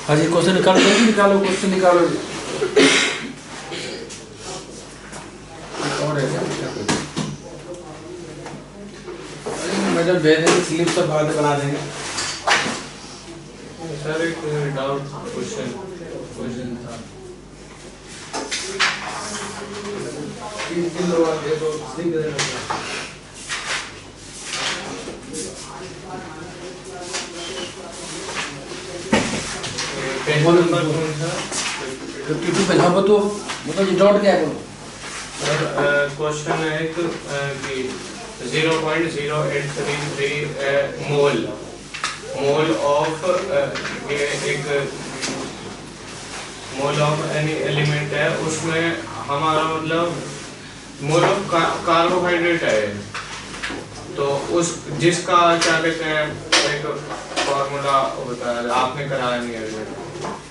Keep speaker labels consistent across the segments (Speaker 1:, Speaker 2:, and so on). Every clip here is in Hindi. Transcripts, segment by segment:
Speaker 1: हाँ जी, क्वेश्चन निकालो, जल्दी निकालो, क्वेश्चन निकालो। और है क्या? मैडम भेज देंगे, स्लिप सब बाद में बना देंगे।
Speaker 2: सर एक डाउट क्वेश्चन था।
Speaker 1: तीन लोग आते हैं तो स्लिप दे देना।
Speaker 2: पेज नंबर कौन सा?
Speaker 1: 52 पे। हाँ बताओ, मतलब ये डॉट क्या है बोलो।
Speaker 2: सर क्वेश्चन है कि 0.0833 मोल ऑफ एनी एलिमेंट है, उसमें हमारा मतलब मोल ऑफ कार्बोहाइड्रेट है, तो उस जिसका क्या कहते हैं एक फॉर्मूला होता है, आपने कराया नहीं है।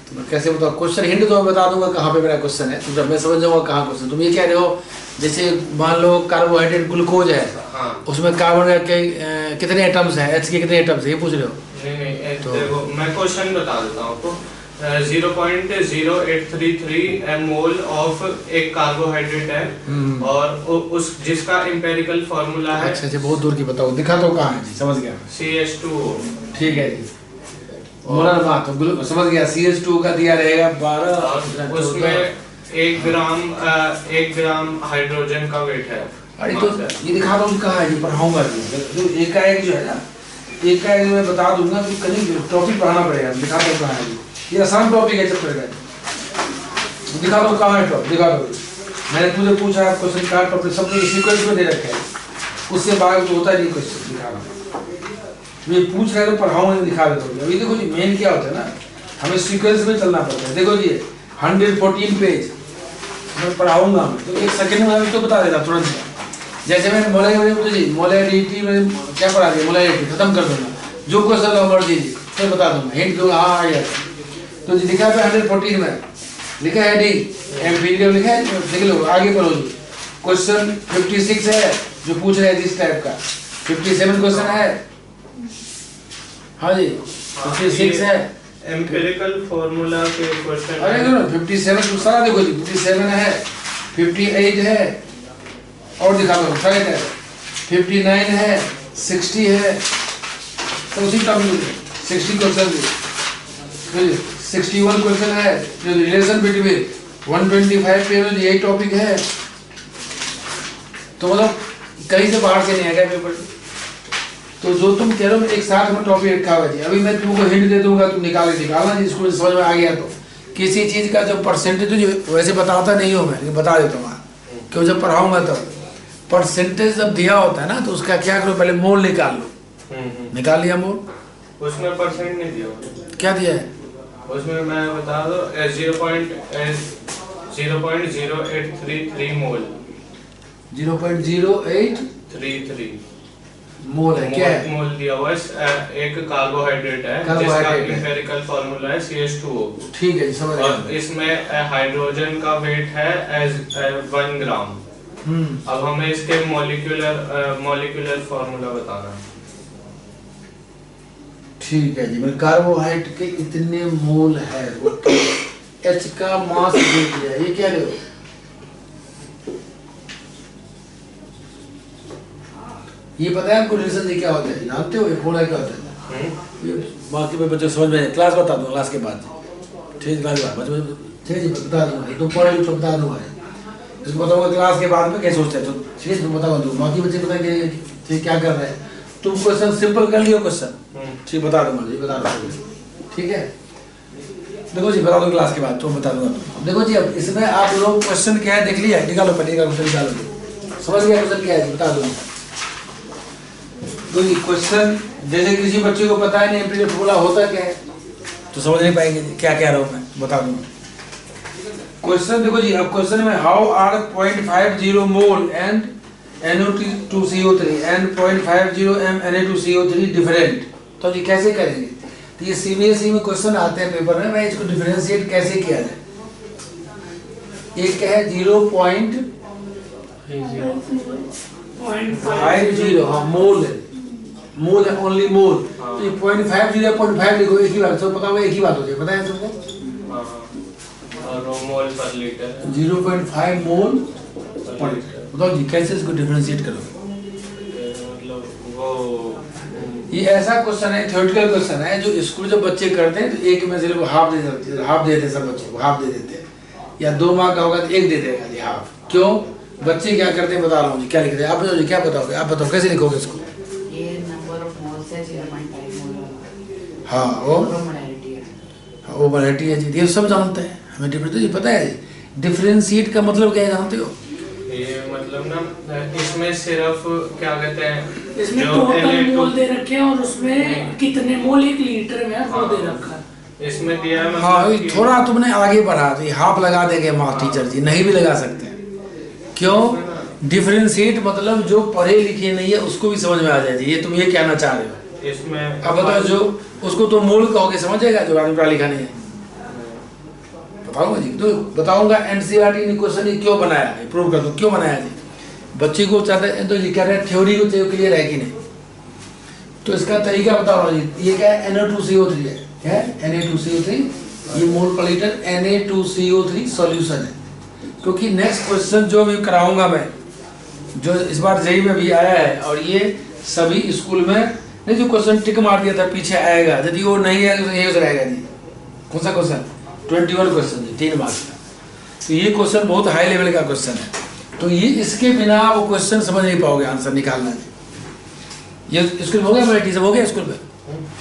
Speaker 1: तो कैसे बताओ? क्वेश्चन हिंट तो मैं बता दूंगा कहाँ पे मेरा क्वेश्चन है, तो जब मैं समझ जाऊंगा कहाँ क्वेश्चन। तुम ये कह रहे हो जैसे मान लो कार्बोहाइड्रेट ग्लूकोज है,
Speaker 2: हाँ,
Speaker 1: उसमें कार्बन के कितने एटम्स हैं, एच के कितने एटम्स हैं, ये पूछ रहे हो?
Speaker 2: नहीं तो देखो मैं क्वेश्चन बता देता हूँ आपको। 0.0833 मोल ऑफ एक कार्बोहाइड्रेट है, और उस जिसका एम्पेरिकल फॉर्मूला है।
Speaker 1: अच्छा, बहुत दूर की बताओ, दिखा दो कहाँ है जी, समझ गया।
Speaker 2: CH2O।
Speaker 1: ठीक है जी, मोलर बात तो समझ गया। CH2 का दिया रहेगा 12,
Speaker 2: उसमें 1 ग्राम हाइड्रोजन का वेट है।
Speaker 1: अरे तो ये दिखा दो कहाँ है जी, पढ़ाऊंगा जी। जो एक का एक जो है ना, एक का एक मैं बता दूंगा कि कहीं टॉपिक पढ़ाना पड़ेगा। दिखा दो कहाँ है जी, ये आसान टॉपिक है चैप्टर का। दिखा दो कहाँ है टॉपिक, दिखा दो। मैंने तुझे पूछा क्वेश्चन का टॉपिक सब सीक्वेंस में दे रखे हैं, उससे बाहर तो होता नहीं क्वेश्चन। दिखा दो, ये पूछ रहे तो पढ़ाऊंगा, दिखा देता हूँ। अभी देखो जी मेन क्या होता है ना, हमें सीक्वेंस में चलना पड़ता है। देखो जी 114 पेज मैं पढ़ाऊंगा, तो एक सेकंड में अभी तो बता देता तुरंत। जैसे मैंने मोलैरिटी में क्या पढ़ा दिया, मोलैरिटी खत्म कर दूंगा। जो क्वेश्चन नंबर दीजिए फिर बता दूंगा, हिंट दूंगा, हाँ आ गया। तो जी लिखा है 114 में, लिखा है डी एम्पिरिकल लिखा है, देख लो आगे पढ़ो जी। क्वेश्चन 56 है जो पूछ रहे हैं इस टाइप का। 57 क्वेश्चन है, हाँ जी 56 है
Speaker 2: एम्पिरिकल फॉर्मूला के क्वेश्चन।
Speaker 1: अरे 57 तो सारा देखो जी, 57 है, 58 है, और दिखा दो 5 है, 59 है, 60 है, तो उसी टॉपिक में 60 क्वेश्चन, 61 क्वेश्चन है जो रिलेशन बिटवीन 125 पे में यही टॉपिक है। तो मतलब कहीं से बाहर से नहीं आएगा पेपर। तो जो तुम कह रहे हो एक साथ में टॉपिक रखा हुआ जी, अभी मैं तुमको हिंट दे दूंगा, तुम निकालना जी, इसको समझ में आ गया। तो किसी चीज का जब परसेंटेज, तो वैसे बताता नहीं हूँ मैं, लेकिन बता देता हूँ क्यों, जब पढ़ाऊंगा तब परसेंटेज जब दिया होता है ना, तो उसका क्या करो, पहले मोल निकाल लो। निकाल लिया मोल,
Speaker 2: उसमें परसेंट नहीं दिया,
Speaker 1: क्या दिया है
Speaker 2: उसमें मैं बता दो 0.0833 मोल,
Speaker 1: 0.0833 मोल है। क्या है?
Speaker 2: मोल दिया हुआ है, एक कार्बोहाइड्रेट है जिसका एम्पिरिकल फॉर्मूला है CH2O।
Speaker 1: ठीक है समझ गया।
Speaker 2: और इसमें हाइड्रोजन का वेट है 1 ग्राम। अब हमें इसके मॉलिक्यूलर फॉर्मूला बताना है।
Speaker 1: ठीक है जी, मैं कार्बोहाइड्रेट के इतने मोल है, H का मास दे दिया, ये क्या ले, ये पता है आपको रिलेशन क्या होता है, जानते हो ये फोड़ा क्या होता है? बाकी में बच्चों समझ में, क्लास बता दूंगा क्लास के बाद। ठीक है ठीक है जी, बता दूंगा, तुम पढ़ो तो बता दूंगा, इसको बताऊंगा क्लास के बाद में कैसे सोचते हैं। तो ठीक है बताऊंगा, तो बाकी बच्चे बताएंगे ठीक क्या कर रहे हैं। तुम क्वेश्चन सिंपल कर लियो क्वेश्चन, ठीक बता दूंगा जी, बता दूंगा। ठीक है देखो जी, बता दो क्लास के बाद, तो बता दूंगा। देखो जी अब इसमें आप लोग क्वेश्चन क्या है देख लिया, निकालो पढ़ने का क्वेश्चन निकालो, समझ गया क्वेश्चन क्या है, बता दूंगा। तो ये क्वेश्चन जैसे किसी बच्चे को पता है नहीं एम्पिरिकल फॉर्मूला होता क्या है, तो समझ नहीं पाएंगे क्या कह रहा हूँ मैं, बता दूंगा। क्वेश्चन देखो जी, अब क्वेश्चन में how are 0.50 mole and NO2CO3 and 0.50 m Na2CO3 different, तो जी कैसे करेंगे? तो ये CBSE में क्वेश्चन आते हैं पेपर में, मैं इसको डिफरेंशिएट कैसे किया जाए। एक है 0.50, हाँ मोल है, मोल है, ओनली मोल।
Speaker 2: हाँ।
Speaker 1: तो ये 0.50 0.5 लिखो, एक ही बात, सब पता होगा, एक ही बात होती है, पता है सबको।
Speaker 2: और वो मोल पर लीटर
Speaker 1: 0.5 मोल
Speaker 2: पर लीटर।
Speaker 1: बताओ जी कैसे इसको डिफरेंशिएट करोगे।
Speaker 2: मतलब वो
Speaker 1: ये ऐसा क्वेश्चन है, थ्योरेटिकल क्वेश्चन है, जो स्कूल जब बच्चे करते हैं तो एक में से लोग हाफ दे देते हैं, हाफ दे देते हैं, सब बच्चों को हाफ दे देते हैं, या 2 मार्क का होगा तो 1 दे देगा खाली हाफ। क्यों बच्चे क्या करते हैं बता रहा हूँ जी, क्या लिखते हैं आप बताओ जी, क्या बताओगे आप, बताओ कैसे लिखोगे इसको।
Speaker 3: ये नंबर ऑफ मोल्स है 0.5 मोल।
Speaker 1: हाँ वो
Speaker 3: मोलैरिटी है।
Speaker 1: वो वैरायटी है जी, ये सब जानते हैं, हमें डिफरेंस ये पता है। डिफरेंशिएट का मतलब क्या है जानते हो।
Speaker 2: ये मतलब ना इसमें सिर्फ क्या कहते हैं,
Speaker 4: इसमें
Speaker 2: जो
Speaker 4: टोटल
Speaker 2: L2
Speaker 4: मोल दे रखे हैं और उसमें कितने मोल 1 लीटर में है वो दे रखा है।
Speaker 2: इसमें दिया है
Speaker 1: हाँ
Speaker 2: मतलब
Speaker 1: ये
Speaker 2: कि
Speaker 1: थोड़ा तुमने आगे बढ़ा दी, हाफ लगा देंगे मार्क्स टीचर जी, नहीं भी लगा सकते हैं। क्यों डिफरेंशिएट मतलब जो पढ़े लिखे नहीं है उसको भी समझ में आ जाए, ये तुम ये कहना चाह रहे हो।
Speaker 2: इसमें
Speaker 1: अब बताओ जो उसको तो मोल कहोगे समझेगा, जो आदमी पढ़ा लिखा नहीं है। बताऊंगा जी, तो बताऊंगा एनसीईआरटी ने क्वेश्चन ये क्यों बनाया है, प्रूव कर दो क्यों बनाया जी। बच्चे को चाहते हैं तो जी कह रहे हैं थ्योरी को चाहिए क्लियर है कि नहीं, तो इसका तरीका बता रहा हूँ जी। ये क्या है Na2CO3 है, क्या है Na2CO3, ये मोल पर लीटर Na2CO3 सॉल्यूशन है। क्योंकि नेक्स्ट क्वेश्चन जो भी कराऊंगा मैं, जो इस बार जेईई में भी आया है, और ये सभी स्कूल में नहीं, जो क्वेश्चन टिक मार दिया था पीछे आएगा, यदि वो नहीं है तो ये रहेगा जी। कौन सा क्वेश्चन 21 क्वेश्चन जी 3 मार्क्स का। तो ये क्वेश्चन बहुत हाई लेवल का क्वेश्चन है, तो ये इसके बिना वो क्वेश्चन समझ नहीं पाओगे, आंसर निकालना है। ये स्कूल में हो गया मोलैरिटी, सब हो गया स्कूल में,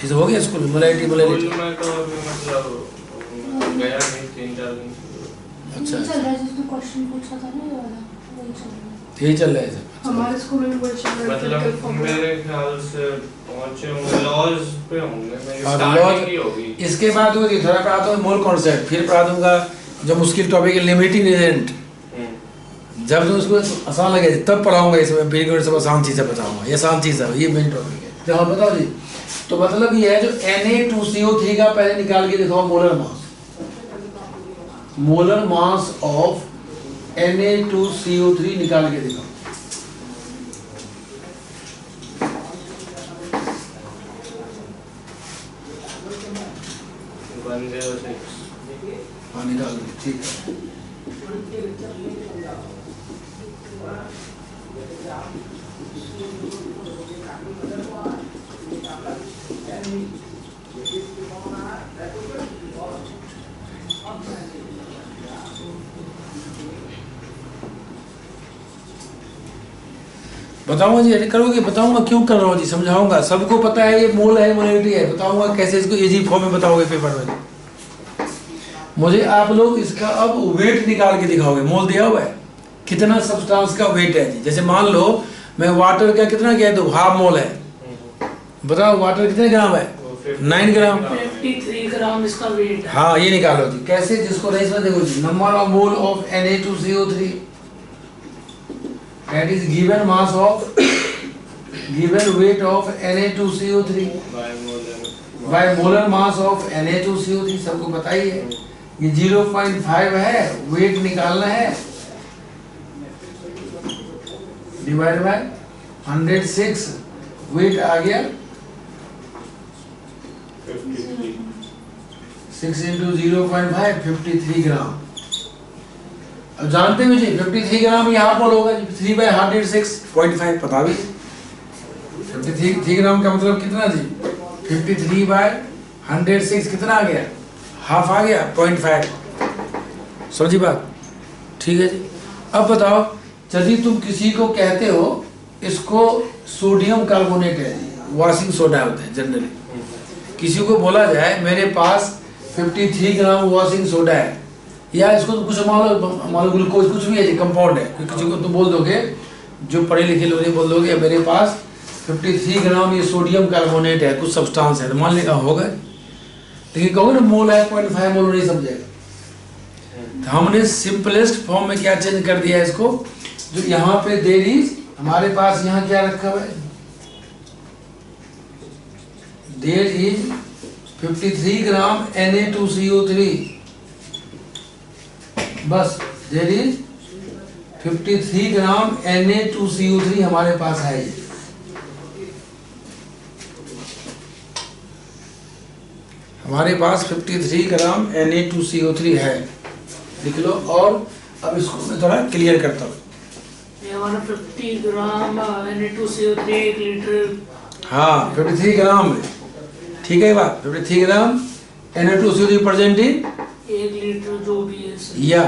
Speaker 1: ये सब हो गया स्कूल में मोलैरिटी मोलैरिटी।
Speaker 2: स्कूल में तो अभी मतलब गया नहीं 3-4 दिन से।
Speaker 1: अच्छा
Speaker 5: चल रहा है जिसमें क्वेश्चन पूछा था ना, ये वाला वही चल रहा है।
Speaker 1: यही चल रहा है सब।
Speaker 5: हमारे स्कूल में भी वही चल रहा है,
Speaker 2: मतलब
Speaker 5: critical formula।
Speaker 2: मेरे ख्याल से पहुंचे होंगे लॉज पे होंगे, मेरी
Speaker 1: और
Speaker 2: स्टार्टिंग ही
Speaker 1: लॉज
Speaker 2: होगी।
Speaker 1: इसके बाद होगी, थोड़ा पढ़ाता हूँ मोल कॉन्सेप्ट, फिर पढ़ा दूंगा जो मुश्किल टॉपिक है लिमिटिंग एजेंट। जब जो उसको आसान लगे तब पढ़ाऊंगा, इसमें पीरियड सब आसान चीज़ें बताऊंगा, ये आसान चीज़ है, ये मेन टॉपिक है। तो हाँ बताओ जी, तो मतलब ये है जो Na2CO3 का पहले निकाल के दिखाओ molar mass, molar mass of Na2CO3 निकाल के दिखाओ। हाँ निकाल दो, ठीक है। बताऊंगा जी, ऐसे करोगे, बताऊंगा क्यों कर रहा हूँ जी, समझाऊंगा, सबको पता है ये मोल है मोलैरिटी है, बताऊंगा कैसे इसको इजी फॉर्म में बताओगे पेपर में। मुझे आप लोग इसका अब वेट निकाल के दिखाओगे, मोल दिया हुआ है कितना सब्सटेंस का वेट है जी। जैसे मान लो मैं वाटर का कितना कह दूं, हाफ मोल है, बताओ वाटर कितने ग्राम है, 9 ग्राम।
Speaker 4: 53 ग्राम इसका वेट है।
Speaker 1: हाँ ये निकालो जी, कैसे, जिसको नहीं समझ देखो जी, number of mole of Na2CO3 that is given mass of given weight of Na2CO3 by molar mass of Na2CO3, सबको पता ही है। ये 0.5 है, वेट निकालना है, डिवाइड बाय 106, वेट आ गया 6 into 0.5 53 ग्राम। अब जानते हो जी 53 ग्राम ये हाफ मोल होगा जी, 3 by 106.5 पता भी। 53 ग्राम का मतलब कितना जी, 53 by 106 कितना आ गया, हाफ आ गया 0.5, समझी बात, ठीक है जी। अब बताओ यदि तुम किसी को कहते हो इसको सोडियम कार्बोनेट है जी, वॉशिंग सोडा होता है जनरली, किसी को बोला जाए मेरे पास 53 ग्राम वॉशिंग सोडा है, या इसको तो कुछ मान लो ग्लूकोज कुछ भी है जी, कंपाउंड है, किसी को तुम बोल दोगे, जो पढ़े लिखे लोग बोल दोगे मेरे पास 53 ग्राम ये सोडियम कार्बोनेट है, कुछ सब्सटेंस है, तो मान लेगा होगा, लेकिन कहोगे ना मोल है 0.5 मोल नहीं समझेगा। तो हमने सिंपलेस्ट फॉर्म में क्या चेंज कर दिया है इसको, जो यहाँ पे देर इज, हमारे पास यहाँ क्या रखा हुआ है, देर इज 53 ग्राम Na2CO3, बस देर इज 53 ग्राम Na2CO3 हमारे पास है ये। तुम्हारे पास 53 ग्राम Na2CO3 है, लिख लो। और अब इसको मैं थोड़ा क्लियर करता हूँ।
Speaker 4: ये हमारा 50 ग्राम Na2CO3 1 लीटर।
Speaker 1: हाँ 53 ग्राम है, ठीक है बात। 53 gram Na2CO3 present in
Speaker 4: 1 litre जो भी है सर।
Speaker 1: या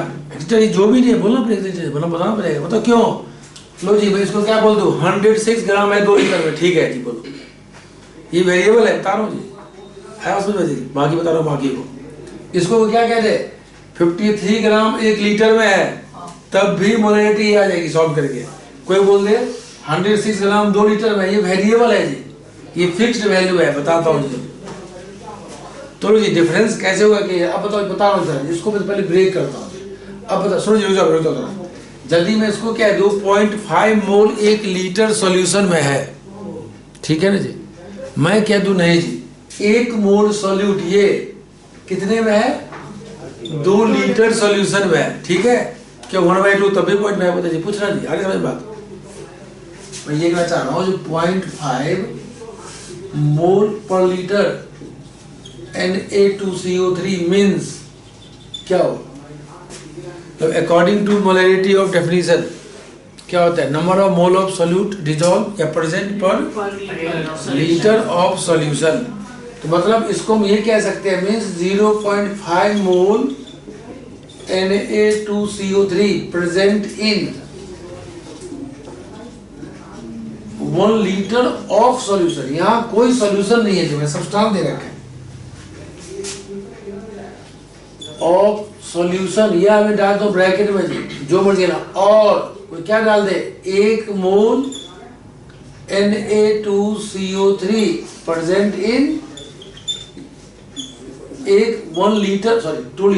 Speaker 1: जो भी नहीं है बोलना पड़ेगा, बोलना बताना पड़ेगा। बताओ क्यों? लो जी भाई इसको क्या बोल दो, 106 ग्राम है 2 लीटर में, ठीक है जी बोलो। ये वेरिएबल है, बता रहा हूँ जी, है उसमें जी, बाकी बता रहा हूँ बाकी को। इसको क्या कहते हैं, 53 ग्राम 1 लीटर में है, तब भी मोलैरिटी आ जाएगी सॉल्व करके। कोई बोल दे 106 ग्राम 2 लीटर में, ये वेरिएबल है जी, ये फिक्स्ड वैल्यू है, बताता हूँ जी। तो जी डिफरेंस कैसे होगा कि अब बताओ, बता रहा हूँ सर, इसको मैं पहले ब्रेक करता हूँ। अब बता, सुनो जी, रुक जाओ जल्दी। मैं इसको क्या है 2.5 मोल 1 लीटर सॉल्यूशन में है, ठीक है ना जी। मैं क्या दूं, नहीं जी 1 मोल सॉल्यूट ये कितने में है, 2 लीटर सॉल्यूशन में है, ठीक है। क्या 1/2 तब भी 0.5 होता जी, पूछना जी, आगे समझ बात। मैं ये कहना चाह रहा हूँ जो 0.5 मोल पर लीटर Na2CO3 मीन्स क्या हो, तो according to molarity of definition क्या होता है, number of mole of solute dissolve या प्रेजेंट पर लीटर ऑफ सॉल्यूशन। तो मतलब इसको हम ये कह सकते हैं, means 0.5 mole Na2CO3 present in 1 litre of solution. यहाँ कोई सॉल्यूशन नहीं है, जो है सब्सटेंस दे रखा है ऑफ सॉल्यूशन, यह हमें डाल दो ब्रैकेट में जी, जो मर्जी ना, और क्या डाल दे 1 मोल Na2CO3 present in 2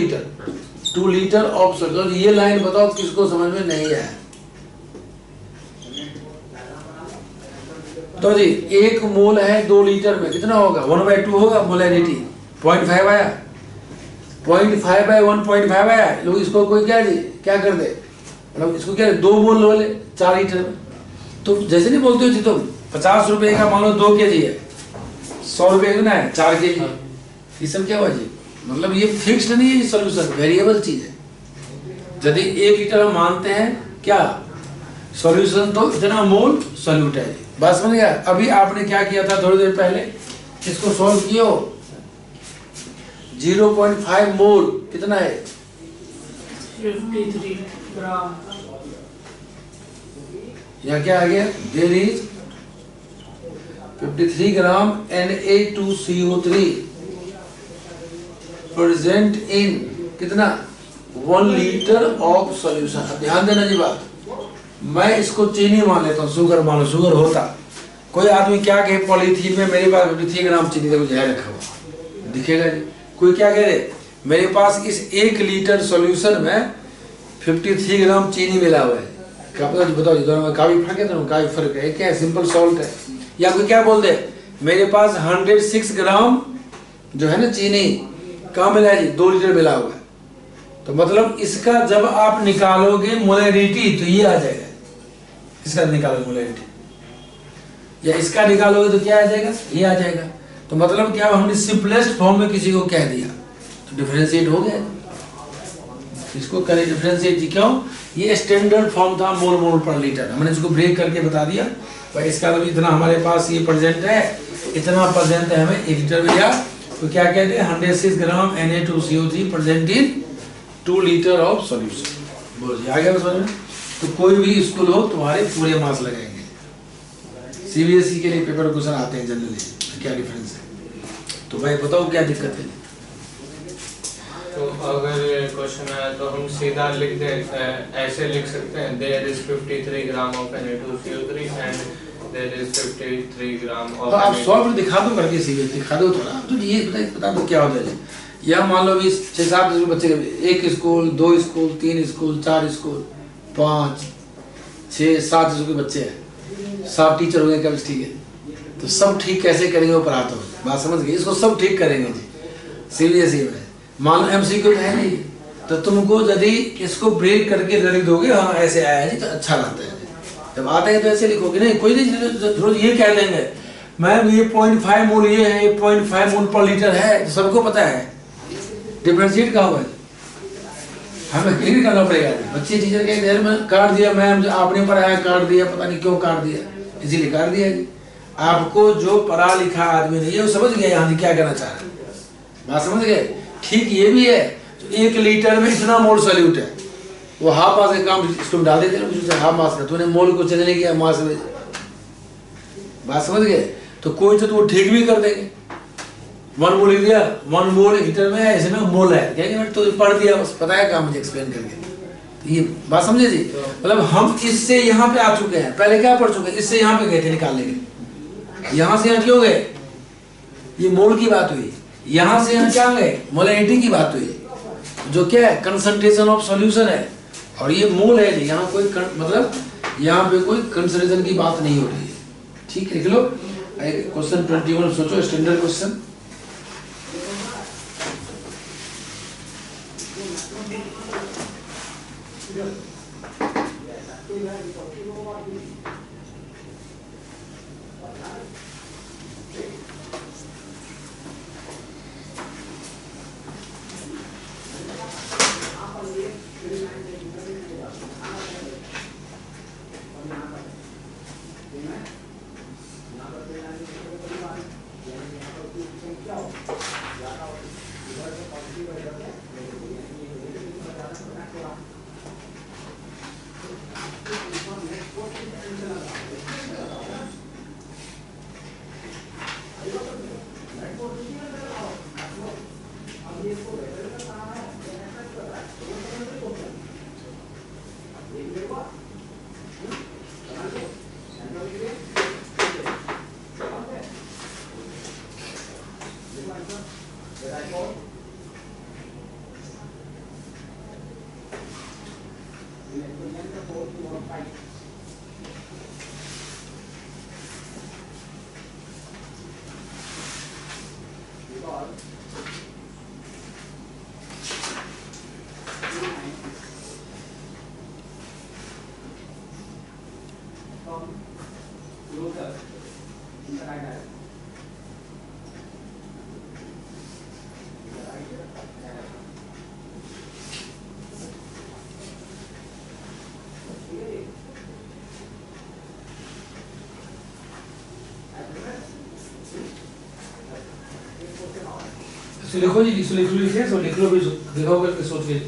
Speaker 1: litre of solution. ये लाइन बताओ किसको समझ में नहीं आया? तो जी 1 मोल है 2 लीटर में, कितना होगा 1/2 होगा मोलैरिटी, 0.5 आया, 0.5/1.5 आया। लोग इसको कोई क्या कर दे, मतलब इसको क्या 2 मोल वाले 4 लीटर में। तो जैसे नहीं बोलते हो जी, तुम 50 रुपए का मान लो 2 kg है, 100 रुपए कितना है 4 kg, ये सब क्या हुआ जी, मतलब ये फिक्स्ड नहीं है सॉल्यूशन, वेरिएबल चीज है। यदि 1 लीटर हम मानते हैं क्या सॉल्यूशन, तो इतना मोल सॉल्यूट है जी, बात समझ गया। अभी आपने क्या किया था थोड़ी देर पहले, इसको सॉल्व किया, 0.5 मोल कितना है
Speaker 4: 53 ग्राम।
Speaker 1: यहाँ क्या आ गया, there is 53 gram Na2CO3 present in कितना 1 लीटर ऑफ सॉल्यूशन। अब ध्यान देना जी बात, मैं इसको चीनी मान लेता हूँ, शुगर मान लो, शुगर होता। कोई आदमी क्या कहे पॉलीथीन में मेरे पास 53 ग्राम चीनी देखो जहर रखा हुआ दिखेगा जी। कोई क्या कह रहे मेरे पास इस 1 लीटर सॉल्यूशन में 53 ग्राम चीनी मिला हुआ है, क्या पता बताओ जी, दोनों में काफी फर्क है, काफी फर्क है, क्या है सिंपल सॉल्ट है। या कोई क्या बोल दे मेरे पास 106 ग्राम जो है ना चीनी कहाँ मिला है जी, 2 लीटर मिला हुआ है। तो मतलब इसका जब आप निकालोगे मोलैरिटी तो ये आ जाएगा, इसका निकालोगे मोलैरिटी, या इसका निकालोगे तो क्या आ जाएगा, ये आ जाएगा। तो मतलब क्या हमने सिंपलेस्ट फॉर्म में किसी को कह दिया तो डिफरेंशिएट हो गया, इसको करें डिफरेंशिएट जी। क्यों, ये स्टैंडर्ड फॉर्म था मोल पर लीटर, हमने इसको ब्रेक करके बता दिया भाई इसका मतलब इतना हमारे पास ये प्रेजेंट है, इतना प्रेजेंट है हमें 1 लीटर में, या तो क्या कहते हैं 106 ग्राम Na2CO3 present in 2 litre of solution. बोलो जी आ गया समझ में। तो कोई भी स्कूल हो तुम्हारे पूरे मार्क्स लगेंगे। CBSE के लिए पेपर क्वेश्चन आते हैं जनरली, क्या डिफरेंस है, तो भाई बताओ क्या दिक्कत है।
Speaker 2: तो अगर ये क्वेश्चन आया तो हम सीधा लिख दे, ऐसे लिख सकते हैं there is 53 gram of Na2CO3 and there is 53 gram of.
Speaker 1: आप सॉल्व दिखा दो करके, CBSE दिखा दो थोड़ा, तो ये बता दो क्या होता है। या मान लो 6-7 बच्चे, 1 school 2 school 3 school 4 school 5 6 7 school के बच्चे हैं, 7 टीचर हो गए कब, ठीक है। तो सब ठीक कैसे करेंगे वो पढ़ाता हूँ, बात समझ गए, इसको सब ठीक करेंगे जी CBSE में। मान लो MCQ है नहीं, तो तुमको यदि इसको ब्रेक करके लिख दोगे हाँ ऐसे आया जी तो अच्छा लगता है, जब आता है तो ऐसे लिखोगे नहीं, कोई नहीं रोज ये कह देंगे मैम ये 0.5 मोल ये है, ये 0.5 मोल पर लीटर है, तो सबको पता है। डिफरेंशिएट कहाँ हुआ है, हमें क्लियर करना पड़ेगा। बच्चे टीचर के देर में काट दिया, मैम आपने पढ़ाया काट दिया, पता नहीं क्यों काट दिया, इसीलिए काट दिया जी। आपको जो पढ़ा लिखा आदमी नहीं है वो समझ गया यहाँ क्या कहना चाह रहे हैं, बात समझ गए। ठीक ये भी है, तो 1 लीटर में इतना मोल सॉल्यूट है, वो हाफ मास का काम इसको डाल देते हैं, हाफ मास का तूने मोल को चेंज नहीं किया मास में, बात समझ गए। तो कोई तो वो ठीक भी कर देंगे, 1 मोल लिख दिया, 1 मोल लीटर में है, इसमें मोल है, क्या तो पढ़ दिया बस, पता है काम मुझे एक्सप्लेन करके। तो ये बात समझे जी, मतलब हम इससे यहाँ पे आ चुके हैं, पहले क्या पढ़ चुके हैं, इससे यहाँ पे गए थे निकालने के, यहाँ से यहाँ क्यों गए, ये मोल की बात हुई, यहाँ से यहाँ क्या गए, मोलैरिटी की बात हुई, जो क्या है कंसंट्रेशन ऑफ सॉल्यूशन है, और ये मोल है जी, यहाँ कोई मतलब यहाँ पे कोई कंसंट्रेशन की बात नहीं हो रही है। ठीक है, लिख लो क्वेश्चन 21 सोचो, स्टैंडर्ड क्वेश्चन। लिखो जी, लिख लो भी, देखो करके सोच के।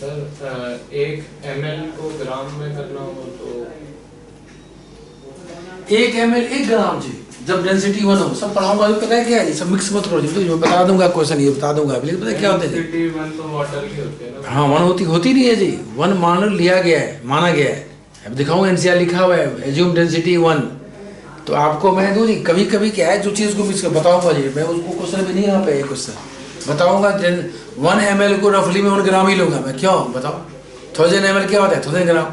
Speaker 2: सर 1 ml को ग्राम में करना हो तो
Speaker 1: 1 ml 1 ग्राम जी, जब डेंसिटी 1 हो। सब पढ़ाऊंगा अभी, पता है क्या है जी, सब मिक्स मत करो जी, तो बता दूंगा क्वेश्चन, ये बता दूंगा अभी, पता है क्या होता है जी।
Speaker 2: डेंसिटी 1 तो वाटर की होती है ना।
Speaker 1: हाँ 1 होती नहीं है जी, 1 मान लिया गया है, माना गया है। अब दिखाऊंगा एनसीआर लिखा हुआ है, एज्यूम डेंसिटी 1। तो आपको मैं दूँ जी, कभी कभी क्या है जो चीज़ को मिक्स कर बताऊंगा जी, मैं उसको क्वेश्चन भी नहीं यहाँ पे क्वेश्चन बताऊंगा। 1 ml को रफली में 1 ग्राम ही लूंगा मैं, क्यों बताओ। 1000 ml क्या होता है, 1000 ग्राम।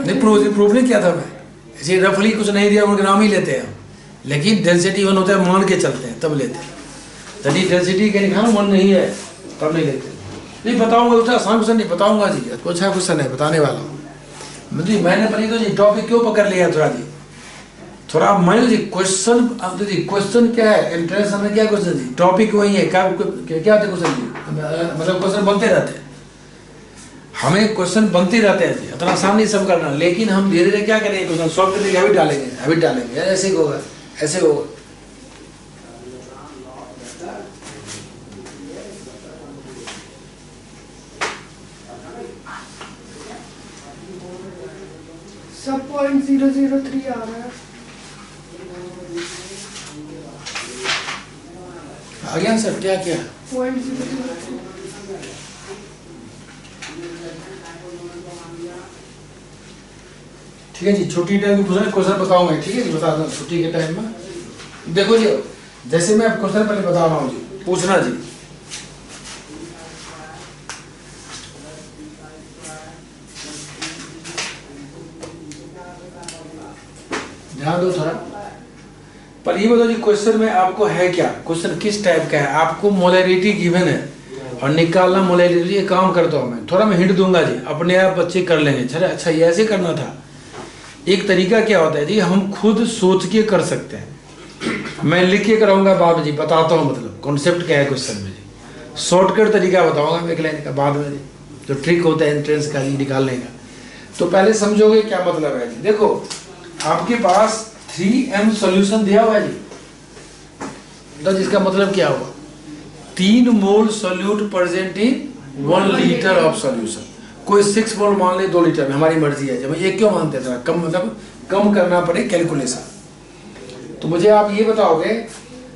Speaker 1: नहीं प्रूव नहीं किया था मैं, ऐसे रफली कुछ नहीं दिया, 1 ग्राम ही लेते हैं। लेकिन डेंसिटी 1 होता है, मान के चलते हैं तब लेते हैं। यदि डेंसिटी के निकाल 1 नहीं है तब नहीं लेते। नहीं बताऊंगा, तो आसान क्वेश्चन नहीं बताऊंगा जी, कुछ है क्वेश्चन है बताने वाला हूँ जी। मैंने पढ़ी तो जी टॉपिक क्यों पकड़ लिया थोड़ा जी, थोड़ा मान लीजिए क्वेश्चन। अब तो जी क्वेश्चन क्या है, इंटरेस्ट में क्या क्वेश्चन जी, टॉपिक वही है, क्या क्या होते क्वेश्चन जी, मतलब क्वेश्चन बनते रहते हैं, हमें क्वेश्चन बनते रहते हैं जी, इतना आसान नहीं सब करना। लेकिन हम धीरे धीरे क्या करेंगे, क्वेश्चन सॉल्व करने की हैबिट डालेंगे, ऐसे ही होगा, ऐसे होगा।
Speaker 5: सब 0.003 आ रहा है।
Speaker 1: आ गया सर, क्या क्या
Speaker 5: 0.003।
Speaker 1: ठीक है जी। छुट्टी टाइम की क्वेश्चन बताऊंगा, ठीक है जी, बता दूँ छुट्टी के टाइम में। देखो जी, जैसे मैं क्वेश्चन पहले बता रहा हूँ जी, पूछना जी। ध्यान दो थोड़ा, पर ये बताओ जी क्वेश्चन में आपको है क्या, क्वेश्चन किस टाइप का है। आपको मोलैरिटी गिवन है और निकालना मोलैरिटी, ये काम करता हूँ मैं, थोड़ा मैं हिंट दूंगा जी, अपने आप बच्चे कर लेंगे। अच्छा ये ऐसे करना था। एक तरीका क्या होता है जी, हम खुद सोच के कर सकते हैं, मैं लिख के कराऊंगा बाद में जी, बताता हूँ मतलब कॉन्सेप्ट क्या है क्वेश्चन में जी। शॉर्टकट तरीका बताऊंगा मैं एक लाइन का बाद में जी, जो ट्रिक होता है एंट्रेंस का जी निकालने का। तो पहले समझोगे क्या मतलब है जी। देखो आपके पास 3m सॉल्यूशन दिया हुआ है जी, तो जिसका मतलब क्या हुआ, 3 mole solute present in 1 litre of solution. कोई 6 मोल मान ले 2 लीटर में, हमारी मर्जी है। जब एक क्यों मानते थे, कम मतलब कम करना पड़े कैलकुलेशन। तो मुझे आप ये बताओगे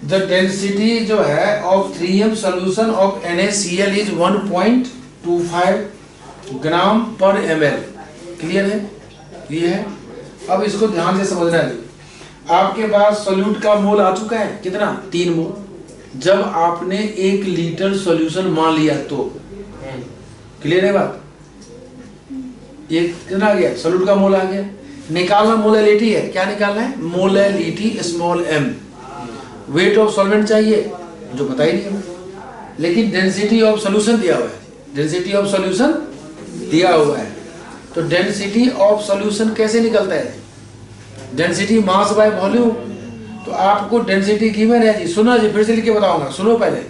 Speaker 1: द डेंसिटी जो है of 3m solution of NaCl is 1.25 ग्राम पर ml। क्लियर है, ये है। अब इसको ध्यान से समझना है। आपके पास सोल्यूट का मोल आ चुका है कितना, 3 मोल। जब आपने 1 लीटर सॉल्यूशन मान लिया तो क्लियर है बात, ये कितना आ गया, सोल्यूट का मोल आ गया। निकालना मोलैलिटी है, क्या निकालना है, molality small m। Wait of solvent चाहिए जो पता ही नहीं हमें, लेकिन डेंसिटी ऑफ सॉल्यूशन दिया हुआ है, डेंसिटी ऑफ सॉल्यूशन दिया हुआ है। तो डेंसिटी ऑफ सॉल्यूशन कैसे निकलता है, डेंसिटी मास बाय वॉल्यूम। तो आपको डेंसिटी गिवन है जी, सुनो जी, फिर से लिख के बताऊंगा, सुनो पहले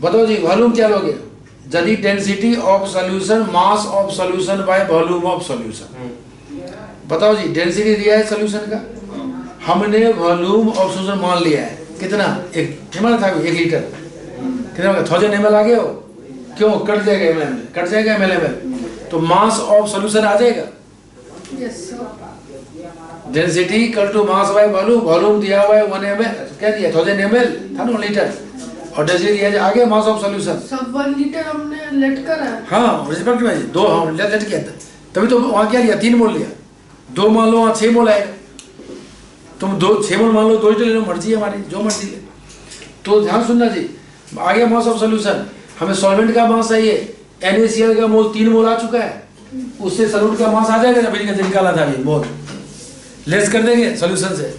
Speaker 1: बताओ जी, वॉल्यूम क्या लोगे, यदि density of solution mass of solution by volume of solution. बताओ जी, डेंसिटी दिया है सॉल्यूशन का, हमने वॉल्यूम ऑफ सॉल्यूशन मान लिया है कितना, 1 लीटर कितना होगा, 1000 ml आ गया हो, क्यों कट जाएगा ml, कट जाएगा ml, तो मास ऑफ सॉल्यूशन आ जाएगा।
Speaker 5: Yes sir.
Speaker 1: Density equal to mass by volume, volume दिया हुआ है 1 ml, क्या दिया 1000 ml था ना लीटर, और डेंसिटी दिया है आगे मास ऑफ सॉल्यूशन।
Speaker 5: सब 1 लीटर हमने लेट करा है।
Speaker 1: हाँ रिस्पेक्ट में 2 हम लेट किया था, तभी तो वहाँ क्या लिया 3 मोल लिया, 2 मान लो वहाँ 6 मोल आएगा, तुम 6 मोल मान लो 2 लीटर ले लो, मर्जी है हमारी जो मर्जी ले। तो ध्यान सुनना जी, आगे मास ऑफ सॉल्यूशन, हमें सॉल्वेंट का मास चाहिए, NaCl का मोल 3 मोल आ चुका है, उससे सॉल्वेंट का मास आ जाएगा, अभी निकाला था अभी मोल, लेस कर देंगे सॉल्यूशन से,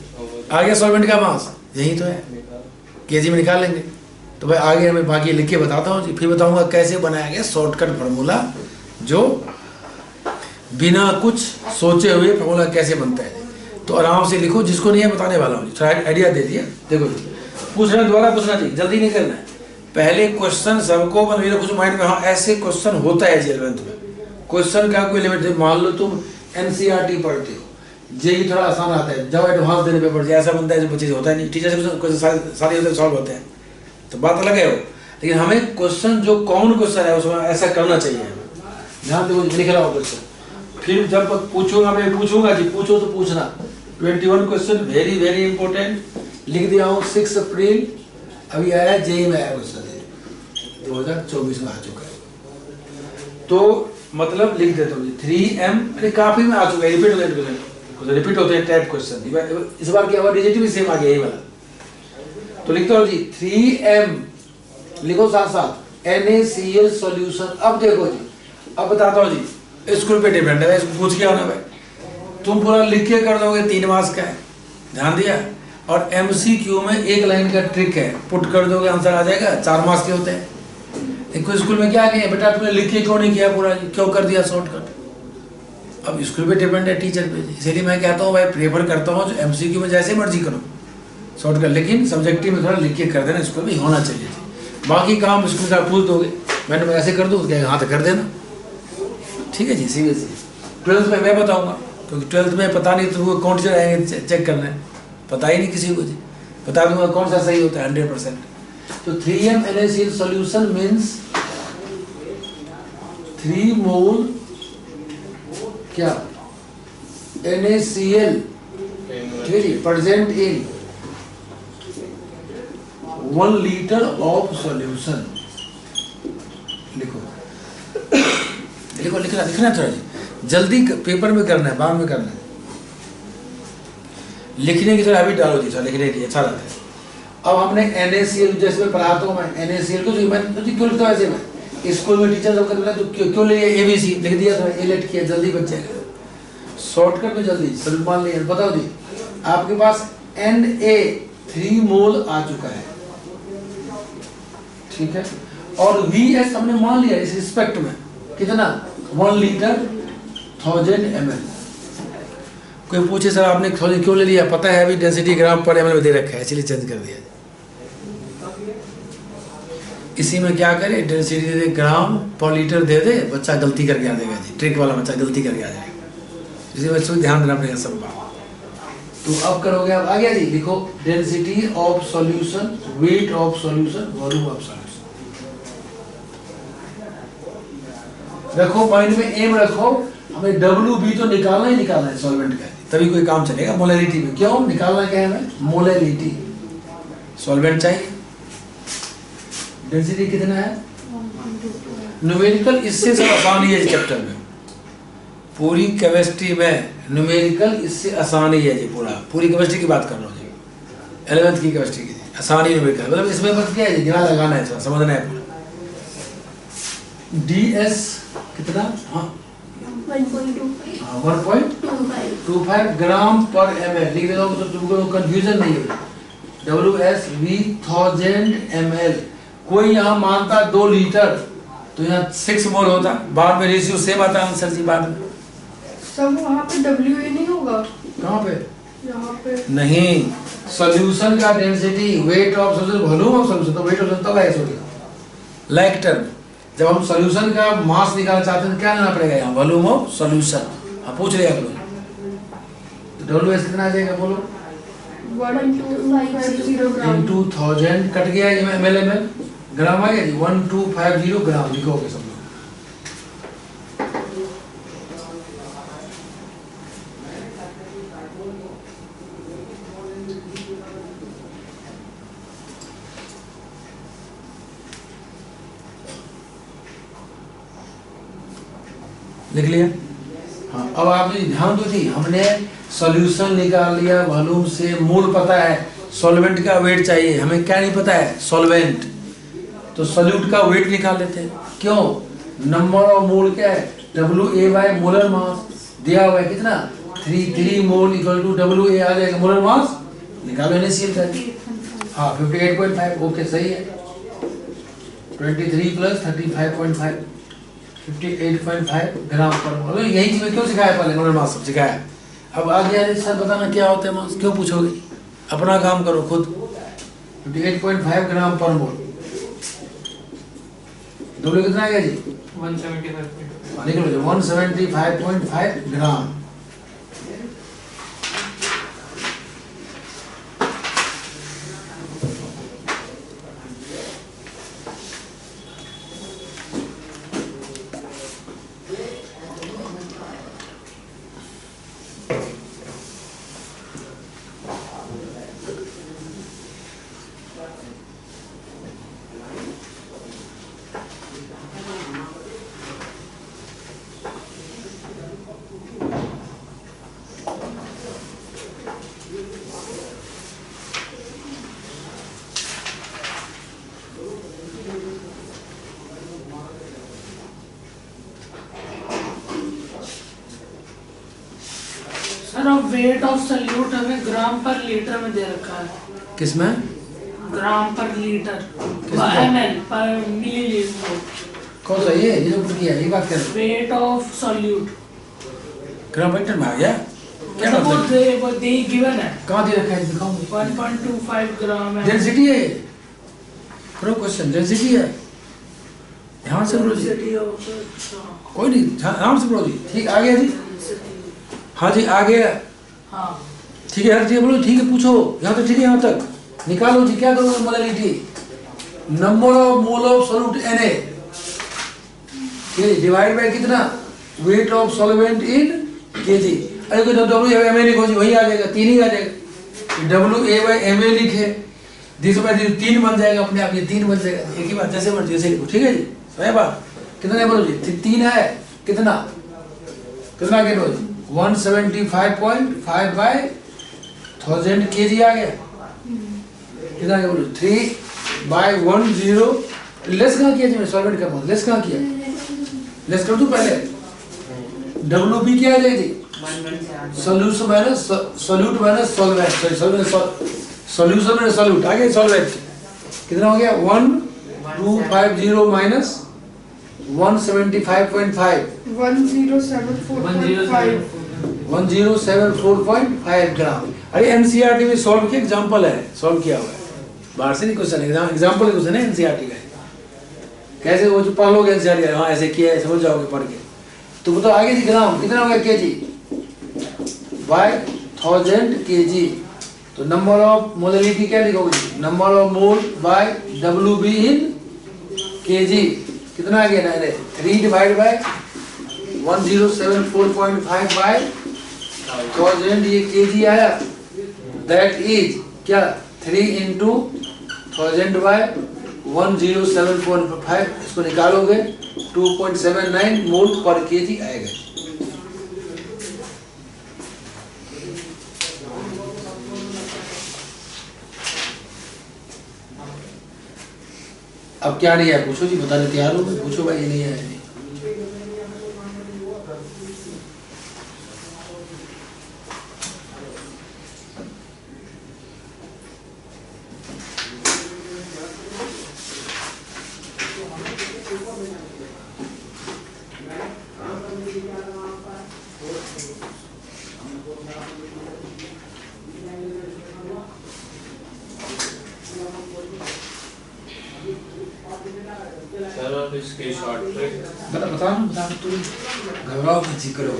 Speaker 1: आगे सॉल्वेंट का मास यही तो है, केजी में निकाल लेंगे। तो भाई आगे मैं बाकी लिख के बताता हूँ जी, फिर बताऊंगा कैसे बनाया गया शॉर्टकट फार्मूला, जो बिना कुछ सोचे हुए फार्मूला कैसे बनता है। तो आराम से लिखो, जिसको नहीं है बताने वाला हूँ, थोड़ा आइडिया दे दिया। देखो जी, पूछना दोबारा पूछना जी, जल्दी नहीं करना है, पहले क्वेश्चन सबको मेरे कुछ माइंड में, हाँ ऐसे क्वेश्चन होता है जी 11th में, क्वेश्चन का कोई लिमिट, मान लो तुम NCERT पढ़ते हो, जेई थोड़ा आसान आता है, जब एडवांस देने पेपर से ऐसा बनता है जो बच्चे होता है नहीं, टीचर से क्वेश्चन सारे सॉल्व होते हैं, तो बात अलग है वो, लेकिन हमें क्वेश्चन जो कॉमन क्वेश्चन है उसमें ऐसा करना चाहिए हमें। ध्यान देखो लिख रहा हूँ क्वेश्चन, फिर जब पूछूंगा मैं पूछूंगा जी, पूछो तो पूछना। 21 क्वेश्चन वेरी वेरी इंपॉर्टेंट, लिख दिया हूँ 6 अप्रैल, अभी आया जेई में आया क्वेश्चन 2024 में आ चुका है, तो मतलब लिख देता हूँ 3m, अरे काफी में आ चुका है, रिपीट होते हैं टाइप क्वेश्चन, इस बार क्या हुआ रिजेक्टिव भी सेम आ गया यही वाला, तो लिखता हूँ जी 3m, लिखो साथ साथ NaCl सॉल्यूशन। अब देखो जी, अब बताता हूँ जी, स्कूल पे डिपेंड है, इसको पूछ के आना भाई, तुम पूरा लिख के कर दोगे 3 मार्क्स का है, ध्यान दिया, और MCQ में 1 लाइन का ट्रिक है, पुट कर दोगे आंसर आ जाएगा, 4 मार्क्स के होते हैं। देखो स्कूल में क्या किया बेटा, तुमने लिख के क्यों नहीं किया पूरा, क्यों कर दिया शॉर्टकट। अब स्कूल पे डिपेंड है टीचर पे, इसीलिए मैं कहता हूँ भाई प्रेफर करता हूँ जो MCQ में जैसे मर्जी करो शॉर्टकट, लेकिन सब्जेक्टिव में थोड़ा लिख के कर देना, स्कूल में होना चाहिए। बाकी काम स्कूल का पूछ दोगे, मैंने ऐसे कर दूँ क्या, हाँ तो कर देना, ठीक है जी। सीरियसली 12th में मैं बताऊँगा, क्योंकि 12th में पता नहीं तो वो कौन टीचर आएंगे चेक करना, पता ही नहीं किसी को जी, बता दूंगा कौन सा सही होता है 100%। तो 3m NaCl सॉल्यूशन मीन्स 3 मोल क्या NaCl, ठीक है जी, present in 1 litre of solution. लिखो लिखो, लिखना थोड़ा जी, जल्दी पेपर में करना है, बाद में करना है, लिखने की थोड़ा हैबिट डालो जी, लिखने की अच्छा लगता है। अब हमने NaCl, जैसे मैं पढ़ाता हूँ मैं NaCl को, मैं तो क्यों लिखता हूँ ऐसे, मैं स्कूल में टीचर सब करता है तो क्यों ले ABC लिख दिया, तो ए लेट किया, जल्दी बच जाएगा, शॉर्टकट में जल्दी सब मान लिया। बताओ जी, आपके पास Na 3 मोल आ चुका है, ठीक है, और VS हमने मान लिया इस रिस्पेक्ट में कितना, 1 लीटर 1000 ml। कोई पूछे सर आपने 1000 क्यों ले लिया, पता है अभी डेंसिटी ग्राम पर ml में दे रखा है, इसलिए चेंज कर दिया। इसी में क्या करे, डेंसिटी दे ग्राम पर लीटर दे दे, बच्चा गलती करके आ जाएगा जी, ट्रिक वाला बच्चा गलती करके आ जाएगा, इसलिए बच्चों को ध्यान देना पड़ेगा सब बात। तो अब करोगे, अब आ गया जी, लिखो density of solution, weight of solution, volume of solution. रखो माइंड में, एम रखो, हमें WB तो निकालना ही निकालना है सॉल्वेंट का, तभी कोई काम चलेगा मोलैरिटी में। क्यों निकालना क्या है हमें, मोलैरिटी, सॉल्वेंट चाहिए। डेंसिटी कितना है, न्यूमेरिकल इससे सब आसान ही है चैप्टर में, पूरी केमिस्ट्री में न्यूमेरिकल इससे आसान ही है जी, पूरी केमिस्ट्री की बात कर रहा हूँ जी, 11th की केमिस्ट्री की आसान ही न्यूमेरिकल, मतलब इसमें बस क्या है जी, दिमाग लगाना है, समझना है पूरा। DS कितना, हाँ 1.25 ग्राम पर ml लिख देता हूँ, तो तुमको कंफ्यूजन नहीं होगी। WSV 1000 ml, कोई यहाँ मानता 2 लीटर तो यहाँ 6 मोल होता, बाद में रेशियो सेम आता आंसर जी, बाद में
Speaker 5: सब वहाँ पे WA नहीं होगा,
Speaker 1: कहाँ पे,
Speaker 5: यहाँ पे
Speaker 1: नहीं, सॉल्यूशन का density, weight of solution, volume of solution, तो वेट ऑफ सॉल्यूशन तब है सॉरी लाइक टर्म। जब हम सॉल्यूशन का मास निकालना चाहते हैं तो क्या लेना पड़ेगा यहाँ, वॉल्यूम ऑफ सॉल्यूशन। हाँ पूछ रहे आप लोग, WS कितना आ जाएगा बोलो,
Speaker 5: 1250 ग्राम
Speaker 1: इंटू 1000 कट गया ये ml, ग्राम आ गया जी, 1250 ग्राम लिखोगे सब लोग। लिख लिया। हाँ, अब आपने ध्यान दो जी, हमने सॉल्यूशन निकाल लिया, वॉल्यूम से मोल पता है, सॉल्वेंट का वेट चाहिए, हमें क्या नहीं पता है, सॉल्वेंट, तो सॉल्यूट का वेट निकाल लेते हैं। क्यों? नंबर ऑफ मोल क्या है, WA मोलर मास दिया हुआ है कितना, 3 मोल इक्वल टू WA आ जाएगा, मोलर मास निकालो NaCl का। हाँ 58.5, ओके सही है। 23 + 35.5 58.5 ग्राम पर मोल। यही चीज क्यों सिखाया, पहले मोलर मास सब सिखाया। अब आगे आगे सर बताना क्या होता है मास, क्यों पूछोगे, अपना काम करो खुद। 58.5 ग्राम पर मोल, डब्ल्यू कितना आएगा जी,
Speaker 2: 175
Speaker 1: लिख लो 175.5 ग्राम।
Speaker 4: सर अब वेट ऑफ सॉल्यूट हमें ग्राम पर लीटर में दे रखा है।
Speaker 1: किसमें?
Speaker 4: ग्राम पर लीटर,
Speaker 1: किसमें?
Speaker 4: ml पर मिलीलीटर।
Speaker 1: कौन सा ये जो ऊपर किया, ये बात कर रहे हो?
Speaker 4: वेट ऑफ सॉल्यूट
Speaker 1: ग्राम पर में आ गया क्या
Speaker 4: मतलब
Speaker 1: मतलब?
Speaker 4: वो दे गिवन है
Speaker 1: कहाँ दे रखा है, दिखाओ।
Speaker 4: 1.25 ग्राम है।
Speaker 1: डेंसिटी है, करो क्वेश्चन, डेंसिटी है, ध्यान से बोलो जी,
Speaker 4: Density of-
Speaker 1: कोई नहीं, ध्यान से बोलो जी। ठीक आ गया जी, हाँ जी आ गया,
Speaker 4: हाँ
Speaker 1: ठीक है हर चीज बोलो, ठीक है पूछो, यहाँ तक ठीक है, यहाँ तक निकालो जी। क्या करोगे, molality, number of mole of solute Na, divide by कितना, weight of solvent in kg। अरे कोई WA लिखो जी, वही आ जाएगा, 3 ही आ जाएगा। WA/MA लिखे, दिस बाय 3 बन जाएगा अपने आप, ये 3 बन जाएगा, एक ही बात, जैसे मर्जी जैसे लिखो, ठीक है जी, सही बात। कितना है बोलो जी, 3 है, कितना कितना गिनो जी, 175.5 बाय 1000 kg आ गया। कितना है बोलो, 3/10। लेस कहाँ किया जी, मैं सॉल्वेंट का बात, लेस कहाँ किया, लेस कर दूं पहले। WB क्या आ जाएगी, solution minus solute minus solvent, sorry solution minus solute, आगे सॉल्वेंट कितना हो गया, 1250 माइनस 175.5
Speaker 5: 1074.5
Speaker 1: 1074.5 ग्राम। अरे NCERT में सॉल्व किया, एग्जांपल है, सॉल्व किया हुआ है, बाहर से नहीं क्वेश्चन, एग्जांपल क्वेश्चन है NCERT का। कैसे वो जो पढ़ लोगे NCERT, हाँ ऐसे किया है, समझ जाओगे पढ़ के। तो बताओ आगे जी, ग्राम कितना हो गया, kg बाय 1000 kg। तो नंबर ऑफ मोलैलिटी क्या लिखोगे जी, number of mole by WB in kg, कितना आ गया ना, 3 डिवाइड बाय 1074.5 बाय 1000, ये kg आया, दैट इज क्या, 3 into 1000 बाय 1074.5, इसको निकालोगे 2.79 मोल पर kg आएगा। अब क्या नहीं है पूछो जी, बताने तैयार हो, पूछो भाई, ये नहीं है नहीं।
Speaker 2: सर और इसकी शॉर्ट ट्रिक
Speaker 1: बता तुम घबराओ मत जी, करो।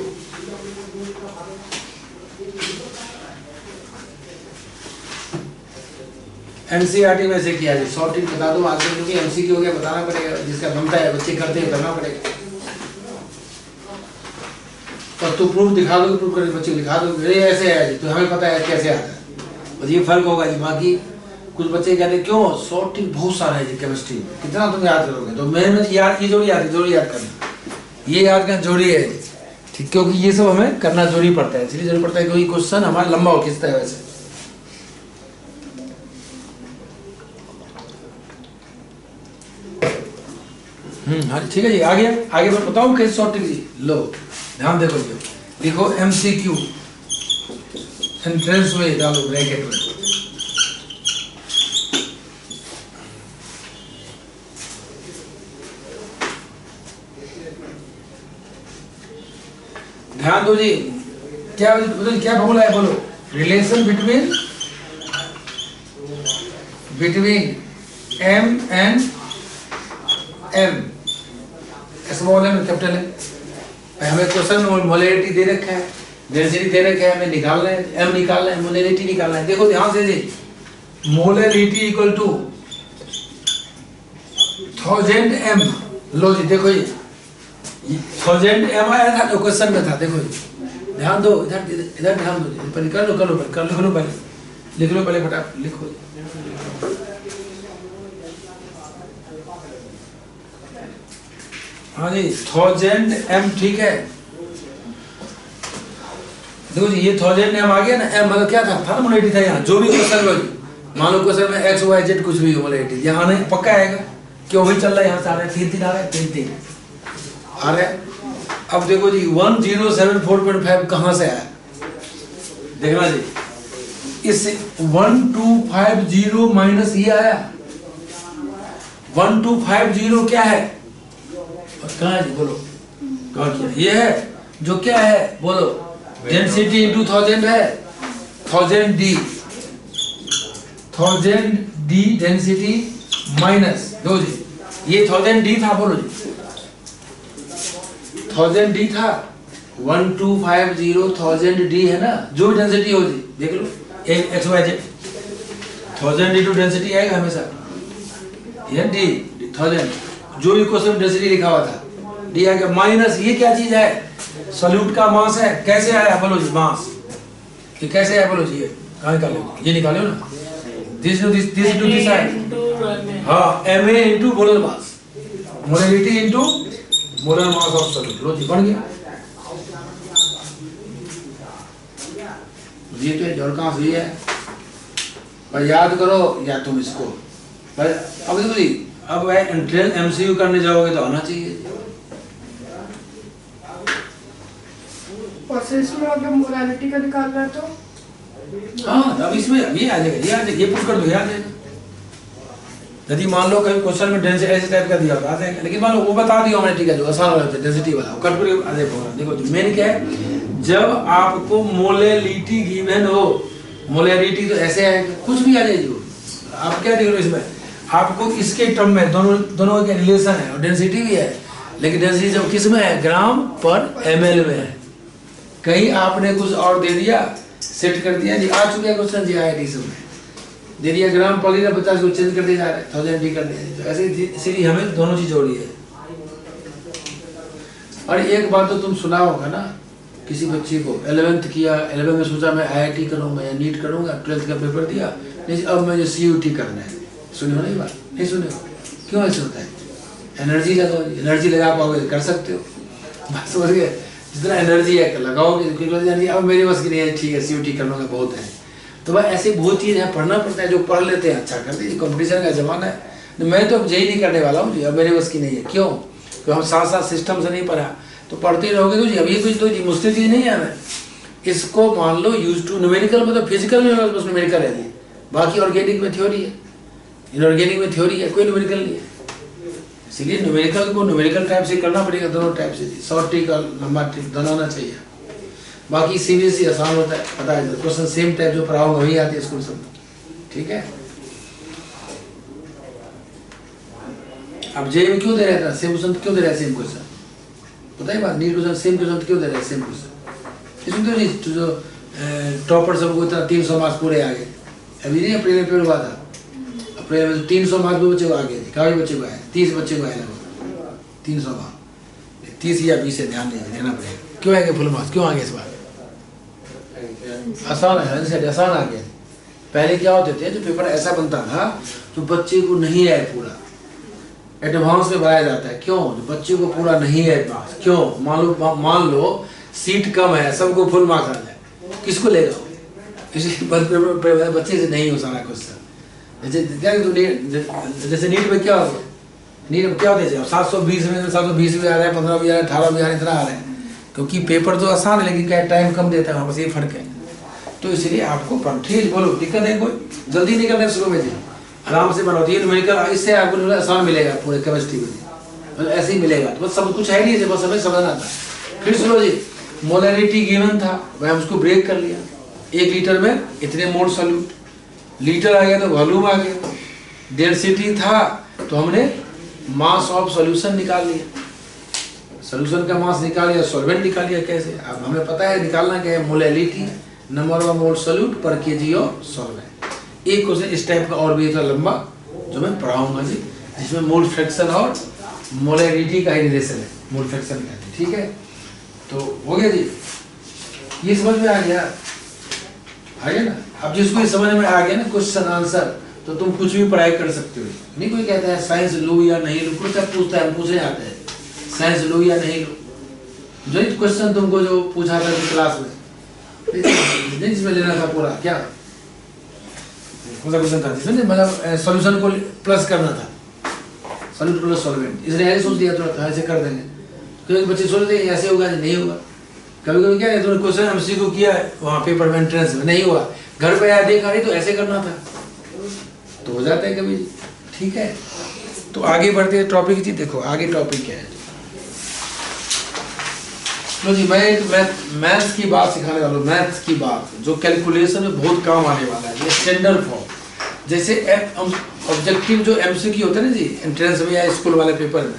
Speaker 1: NCERT में से किया जी, शॉर्टिंग बता दो आगे, क्योंकि MCQ हो गया, बताना पड़ेगा, जिसका बनता है बच्चे करते हैं, करना पड़ेगा। और तू प्रूफ दिखा दो, प्रूफ करके बच्चे को दिखा दो, ये ऐसे है जी, तो हमें पता है कैसे आता है, बस ये फर्क होगा जी। बाकी कुछ बच्चे कहते हैं क्यों, शॉर्टिंग बहुत सारा है जी केमिस्ट्री में, कितना तुम याद करोगे, तो मेहनत याद की, जो याद करना, ये याद करना जरूरी है, ठीक, क्योंकि ये सब हमें करना जरूरी पड़ता है, इसलिए जरूरी पड़ता है क्योंकि क्वेश्चन हमारा लंबा हो खींचता है वैसे। हाँ ठीक है जी, आगे मैं बताऊँ कैसे सॉर्ट जी। लो ध्यान देखो जी, लिखो MCQ एंट्रेंस में डालो ब्रैकेट में। ध्यान दो जी, क्या क्या फॉर्मूला है बोलो? Relation between M and M, small m capital M। हमें क्वेश्चन मोलैरिटी दे रखा है, डेंसिटी दे रखा है, हमें निकालना है, M निकालना है, मोलैरिटी निकालना है। देखो ध्यान से जी, मोलैरिटी इक्वल टू 1000 M। लो जी देखो ये 1000 M आया था, क्वेश्चन में था, देखो जी ध्यान दो, इधर ध्यान दो जी, पहले कर लो पहले लिख लो पहले फटाफट लिखो। हाँ जी 1000 M, ठीक है। देखो जी ये 1000 M आ गया ना, M मतलब क्या था ना मोलैरिटी था यहाँ, जो भी क्वेश्चन हो, मान लो क्वेश्चन में X Y Z कुछ भी हो मोलैरिटी, यहाँ नहीं पक्का आएगा, क्यों भी चल रहा है, यहाँ से आ रहा है 3 आ रहा है, 3 आ रहा है। अब देखो जी 1074.5 कहाँ से आया, देखना जी, इस 1250 माइनस ये आया, 1250 क्या है, कहाँ है जी बोलो, कहाँ किया, ये है जो क्या है बोलो, डेंसिटी इंटू 1000 है, 1000d डेंसिटी माइनस दो जी, ये 1000d था, बोलो जी 1000d था, 1250 1000d है ना, जो भी डेंसिटी हो जी देख लो, X Y Z 1000d to density आएगा हमेशा, ये d 1000 जो भी क्वेश्चन डेंसिटी लिखा हुआ था, डी आएगा माइनस, ये क्या चीज है, सॉल्यूट का मास है, कैसे आया बोलो जी, मास ये कैसे आया बोलो जी, ये कहाँ निकालो, ये निकालो ना, दिस है, हाँ Ma into molar mass, molarity into molar mass of solute, लो जी बन गया। ये तो जोड़ कहाँ से है, पर याद करो या तुम इसको, पर अब देखो जी, अब एंट्रेंस MCQ करने जाओगे तो आना चाहिए।
Speaker 5: और फिर इसमें अगर मोरालिटी का निकालना है तो
Speaker 1: हाँ, अब इसमें ये आ जाएगा, ये पुट कर दो, याद है। यदि मान लो कहीं क्वेश्चन में डेंसिटी ऐसे टाइप का दिया होगा आ जाएगा, लेकिन मान लो वो बता दिया हमने, ठीक है, जो आसान वाला है डेंसिटी वाला कट कर देखो जी, मेन क्या है, जब आपको मोलैरिटी गिवन हो, मोलैरिटी तो ऐसे आएगा, कुछ भी आ जाएगी, आप क्या देख रहे हो इसमें, आपको इसके टर्म में दोनों के रिलेशन है और डेंसिटी भी है, लेकिन डेंसिटी जब किस में है, ग्राम पर ml में है, कहीं आपने कुछ और दे दिया, सेट कर दिया जी, आ चुका क्वेश्चन जी IIT सब में दे दिया, ग्राम पर लीटर 50 को चेंज कर दिया जा रहा है, 1000d कर दिया, तो ऐसे इसीलिए हमें दोनों चीज जोड़ी है। और एक बात तो तुम सुना होगा ना, किसी बच्चे को 11th किया, 11th में सोचा मैं IIT करूंगा या नीट करूंगा, 12th का पेपर दिया, नहीं अब मुझे CUT करना है, सुने हो ना ये बात, नहीं सुने हो, क्यों ऐसे होता है, एनर्जी लगाओ, एनर्जी लगा पाओगे कर सकते हो, बस समझ गए, जितना एनर्जी है लगाओगे, अब मेरी बस की नहीं है, ठीक है CUT करना बहुत है, तो भाई ऐसी बहुत चीज़ है, पढ़ना पड़ता है, जो पढ़ लेते हैं अच्छा करते हैं, कंपटीशन का जमाना है, मैं तो अब यही नहीं करने वाला हूँ जी, अब मेरे बस की नहीं है, क्यों, तो हम साथ साथ सिस्टम से नहीं पढ़ा, तो पढ़ते रहोगे तो जी, अब ये कुछ तो जी मुश्किल चीज़ नहीं है हमें, इसको मान लो यूज टू न्यूमेरिकल, मतलब फिजिकल में बस न्यूमेरिकल है, बाकी ऑर्गेनिक में थ्योरी है, इनऑर्गेनिक में थ्योरी है, कोई न्यूमेरिकल नहीं है, इसलिए न्यूमेरिकल को न्यूमेरिकल टाइप से करना पड़ेगा, दोनों टाइप से, शॉर्ट ट्रिक और लंबा ट्रिक दोनों आना चाहिए, बाकी सीबीएसई आसान होता है, पता है क्वेश्चन सेम टाइप जो पढ़ा होगा वही आती है स्कूल सब, ठीक है। अब जेईई में क्यों दे रहा था सेम क्वेश्चन, क्यों दे रहा है सेम क्वेश्चन, पता है बात, नीट क्वेश्चन सेम क्वेश्चन क्यों दे रहा है सेम क्वेश्चन, इसमें तो नहीं जो टॉपर सबको इतना 300 मार्क्स पूरे आ गए, अभी नहीं अप्रैल में पेपर हुआ था, अप्रैल में 300 मार्क्स बच्चे को आ गए, काफी बच्चे को आए, 30 बच्चे को आए, 300 मार्क्स, 30 या 20 से ध्यान नहीं देना पड़ेगा, क्यों आएंगे फुल मार्क्स, क्यों आ गए इस बार, आसान है, आसान आ गया, पहले क्या होते थे, जो पेपर ऐसा बनता था जो बच्चे को नहीं आए पूरा, एडवांस में बनाया जाता है। क्यों? जो बच्चे को पूरा नहीं है एडवांस, क्यों? मान लो सीट कम है, सबको फुल मार्क्स आ जाए, किसको लेगा? इसलिए बच्चे से नहीं हो सारा क्वेश्चन। जैसे नीट में क्या होगा, नीट में क्या होता है 720 में 720 भी आ रहा है, 15 भी आ रहा है, 18 भी आ रहा है, इतना आ रहा है, क्योंकि पेपर तो आसान है लेकिन क्या टाइम कम देता है, बस ये फर्क है। तो इसलिए आपको ठीक बोलो, दिक्कत है कोई? जल्दी निकलना है शुरू में जी, आराम से बनाओ। ये न्यूमेरिकल इससे आपको आसान मिलेगा पूरे केमिस्ट्री में, मतलब ऐसे ही मिलेगा। तो बस सब कुछ है नहीं, बस हमें समझना था। फिर सुनो जी, मोलैरिटी गिवन था, वह उसको ब्रेक कर लिया। 1 लीटर में इतने मोल सॉल्यूट, लीटर आ गया तो वॉल्यूम आ गया, डेंसिटी था तो हमने मास ऑफ सॉल्यूशन निकाल लिया, सॉल्यूशन का मास निकाल लिया, सॉल्वेंट निकाल लिया। कैसे? अब हमें पता है निकालना क्या है, molarity number of mole solute पर केजी ऑफ सॉल्वेंट। एक क्वेश्चन इस टाइप का और भी था लंबा, जो मैं पढ़ाऊंगा जी, जिसमें मोल फ्रैक्शन और मोलैरिटी का ही रिलेशन है, मोल फ्रैक्शन का। ठीक है, तो हो गया जी, ये समझ में आ गया ना? अब जिसको समझ में आ गया ना क्वेश्चन आंसर, तो तुम कुछ भी पढ़ाई कर सकते हो। नहीं कोई कहता है साइंस लो या नहीं लो, कुछ पूछता है, हम पूछने आते हैं साइंस लो या नहीं लो। जो क्वेश्चन तुमको जो पूछा था क्लास में, जिसमें लेना था पूरा, क्या कौन सा क्वेश्चन था जिसमें मतलब सॉल्यूशन को प्लस करना था, सॉल्यूट प्लस सॉल्वेंट, इसलिए ऐसे सोच दिया थोड़ा ऐसे कर देंगे, क्योंकि बच्चे सोचते हैं ऐसे होगा नहीं होगा। कभी कभी क्या है, तुमने क्वेश्चन एमसीक्यू किया है वहाँ पेपर में एंट्रेंस में, नहीं हुआ, घर पे आया देखा नहीं तो ऐसे करना था, तो हो जाता है कभी। ठीक है, तो आगे बढ़ते हैं टॉपिक जी। देखो आगे टॉपिक क्या है, लो जी, मैं एक मैथ्स की बात सिखाने वाला हूँ, मैथ्स की बात जो कैलकुलेशन में बहुत काम आने वाला है। ये स्टैंडर्ड फॉर्म, जैसे ऑब्जेक्टिव जो एमसीक्यू होता है ना जी एंट्रेंस में या स्कूल वाले पेपर में,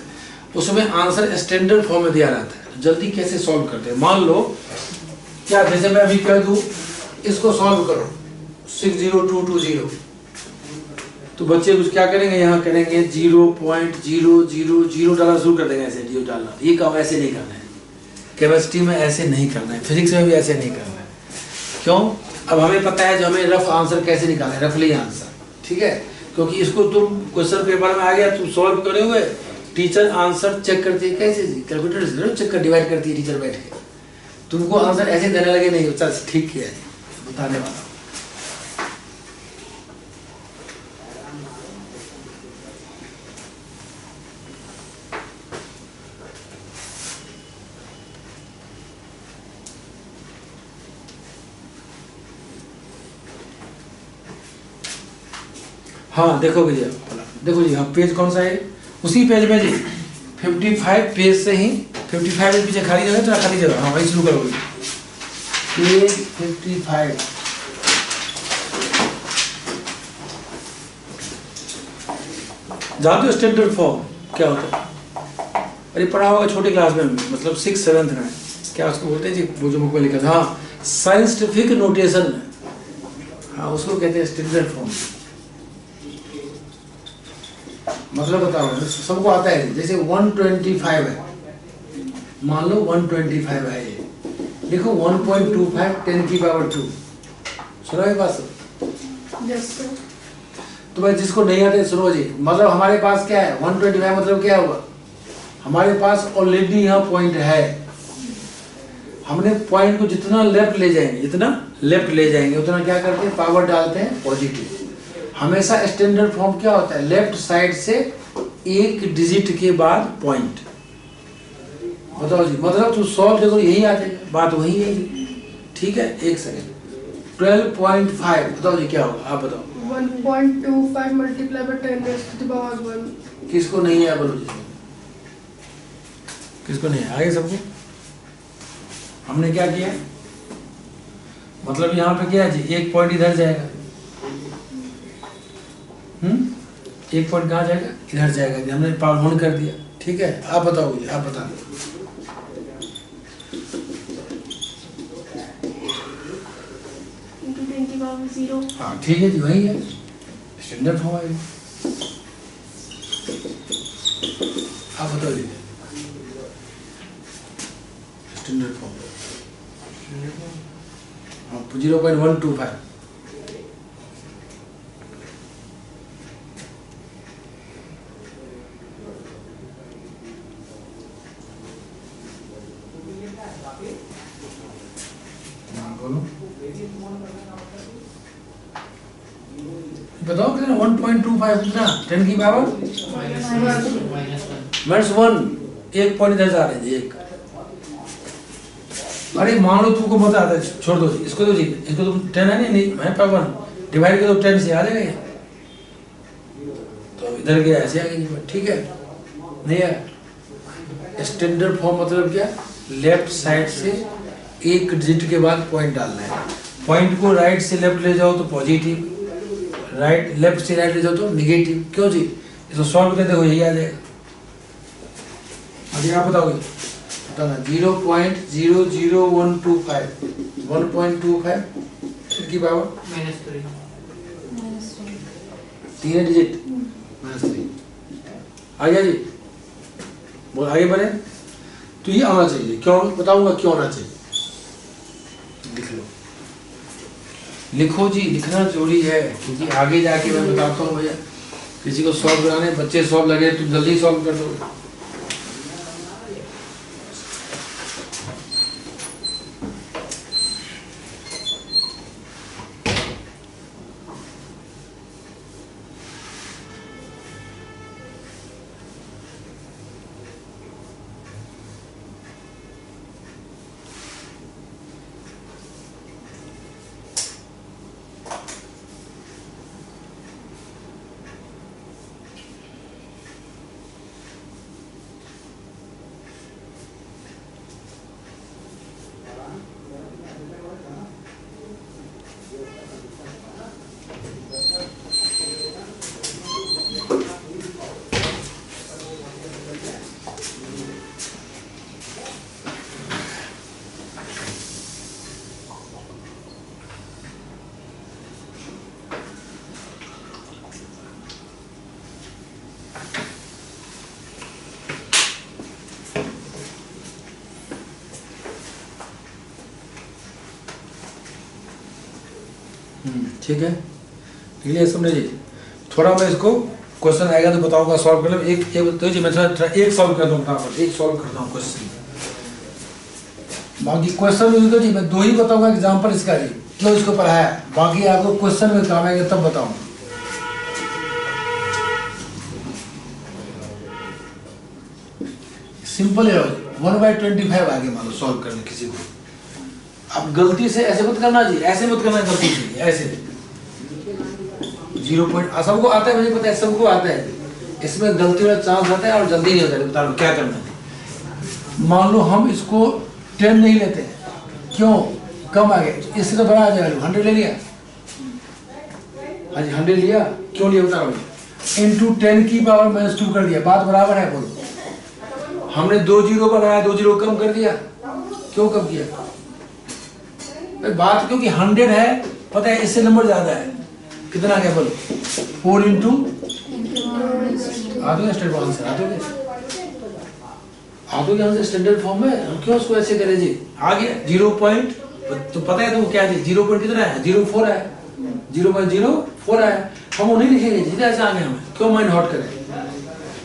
Speaker 1: उसमें आंसर स्टैंडर्ड फॉर्म में दिया रहता है। जल्दी कैसे सॉल्व करते हैं, मान लो क्या, जैसे मैं अभी कह दूँ इसको सॉल्व करो 60220, तो बच्चे कुछ क्या करेंगे, यहाँ करेंगे 0.000 डालना शुरू कर देंगे, ऐसे 0 डालना। ये काम ऐसे नहीं करना है, केमिस्ट्री में ऐसे नहीं करना है, फिजिक्स में भी ऐसे नहीं करना है। क्यों? अब हमें पता है जो हमें रफ आंसर कैसे निकालना है, रफली आंसर। ठीक है, क्योंकि इसको तुम क्वेश्चन पेपर में आ गया, तुम सॉल्व करे हुए, टीचर आंसर चेक करती है कैसे जी, कैलकुलेटर से चेक कर डिवाइड करती है टीचर बैठ के, तुमको आंसर ऐसे देने लगे नहीं, बच्चा ठीक किया जी, बताने वाला। हाँ देखो भैया, देखो जी, हाँ पेज कौन सा है, उसी पेज में जी 55 पेज से ही 55 के पीछे खाली जगह, थोड़ा खाली जगह, हाँ वही शुरू करोगे पेज 55। जानते हो स्टैंडर्ड फॉर्म क्या होता है? अरे पढ़ा होगा छोटे क्लास में, मतलब 6-7 में, क्या उसको बोलते हैं जी, वो जो बुक में लिखा था, हाँ साइंटिफिक नोटेशन, हाँ उसको कहते हैं स्टैंडर्ड फॉर्म। मतलब बताओ, सबको आता है, जैसे 125 है, मान लो 125 है, ये देखो 1.25 10⁻², सुनो ये बात सब। तो भाई जिसको नहीं आते सुनो जी, मतलब हमारे पास क्या है 125, मतलब क्या हुआ, हमारे पास ऑलरेडी यहाँ पॉइंट है, हमने पॉइंट को जितना लेफ्ट ले जाएंगे, जितना लेफ्ट ले जाएंगे उतना क्या करते हैं, पावर डालते हैं पॉजिटिव। हमेशा स्टैंडर्ड फॉर्म क्या होता है, लेफ्ट साइड से एक डिजिट के बाद पॉइंट। बताओ जी, मतलब तू सॉल्व देखो यही आ जाएगा, बात वही है। ठीक है, एक सेकंड, 12.5 बताओ जी क्या होगा, आप बताओ।
Speaker 5: 1.25 मल्टीप्लाई बाय 10⁻⁴
Speaker 1: किसको नहीं है बोलो जी, किसको नहीं है, आगे सबको। हमने क्या किया, मतलब यहाँ पे क्या है जी, एक पॉइंट इधर जाएगा, एक पॉइंट कहाँ जाएगा, इधर जाएगा, हमने पावर 1 कर दिया। ठीक है, आप बताओ जी, आप बता दो। हाँ ठीक है जी, वही है स्टैंडर्ड फॉर्म है। आप बताओ जी स्टैंडर्ड फॉर्म, हाँ 0.125। बताओ कितना 1.25 कितना 10 की पावर -1 एक पॉइंट इधर जा रहे हैं एक। अरे मान लो तुमको मत आता है, छोड़ दो जी इसको, तो जी इसको तुम 10 है नहीं मैं पावर डिवाइड कर दो 10 से आ जाएगा ये, तो इधर गया ऐसे आ गया, ठीक है नहीं है। स्टैंडर्ड फॉर्म मतलब क्या, लेफ्ट साइड से एक डिजिट के बाद पॉइंट डालना है, पॉइंट को राइट से लेफ्ट ले जाओ तो पॉजिटिव, राइट लेफ्ट से राइट ले जाओ तो निगेटिव। क्यों जी, इसको सॉल्व करके देखो यही आ जाएगा। अभी आप बताओगे बताना 0.00125 1.25 की पावर
Speaker 3: -3
Speaker 1: तीन डिजिट -3 आ गया जी। बोल आगे बढ़े, तो ये आना चाहिए, क्यों बताऊंगा क्यों आना चाहिए, लिख लो, लिखो जी, लिखना जरूरी है क्योंकि आगे जाके मैं बताता हूँ भैया किसी को सॉल्व कराने, बच्चे सॉल्व लगे तो जल्दी सॉल्व कर दो। ठीक है, क्लियर समझे जी। थोड़ा मैं इसको क्वेश्चन आएगा तो बताऊंगा, सॉल्व कर लो। एक तो जी मैं थोड़ा एक सॉल्व कर दूँ, एक सॉल्व करता हूँ क्वेश्चन, बाकी क्वेश्चन में तो जी मैं 2 ही बताऊंगा एग्जाम्पल इसका जी, क्यों इसको पढ़ाया, बाकी आपको क्वेश्चन में काम आएगा तब बताऊंगा। सिंपल है 1/25 आगे मान लो सॉल्व करने किसी को, अब गलती से ऐसे मत करना जी, ऐसे मत करना गलती से, ऐसे 0 पॉइंट सबको आता है, मुझे पता है सबको आता है, इसमें गलती वाला चांस आता है और जल्दी नहीं होता है। बता लो क्या करना है। मान लो हम इसको 10 नहीं लेते, क्यों, कम आ गए, इससे तो बड़ा आ जाएगा, 100 ले लिया, हाँ जी 100 लिया, क्यों लिया बता रहा इंटू 10 की पावर -2 कर दिया, बात बराबर है। बोलो हमने 2 0 बनाया, 2 0 कम कर दिया, क्यों कम किया बात, क्योंकि 100 है, पता है इससे नंबर ज्यादा है, कितना आ गया बोलो 4 इंटू आधोगे स्टैंडर्ड आंसर, आधोगे आंसर स्टैंडर्ड फॉर्म में, हम क्यों उसको ऐसे करें जी। आ गया 0 पॉइंट, तो पता है तुमको क्या है 0 पॉइंट कितना है, 0.4 है, 0.04 है, हम उन्हें लिखेंगे जी, ऐसे आ गए हमें, क्यों माइंड हॉट करें।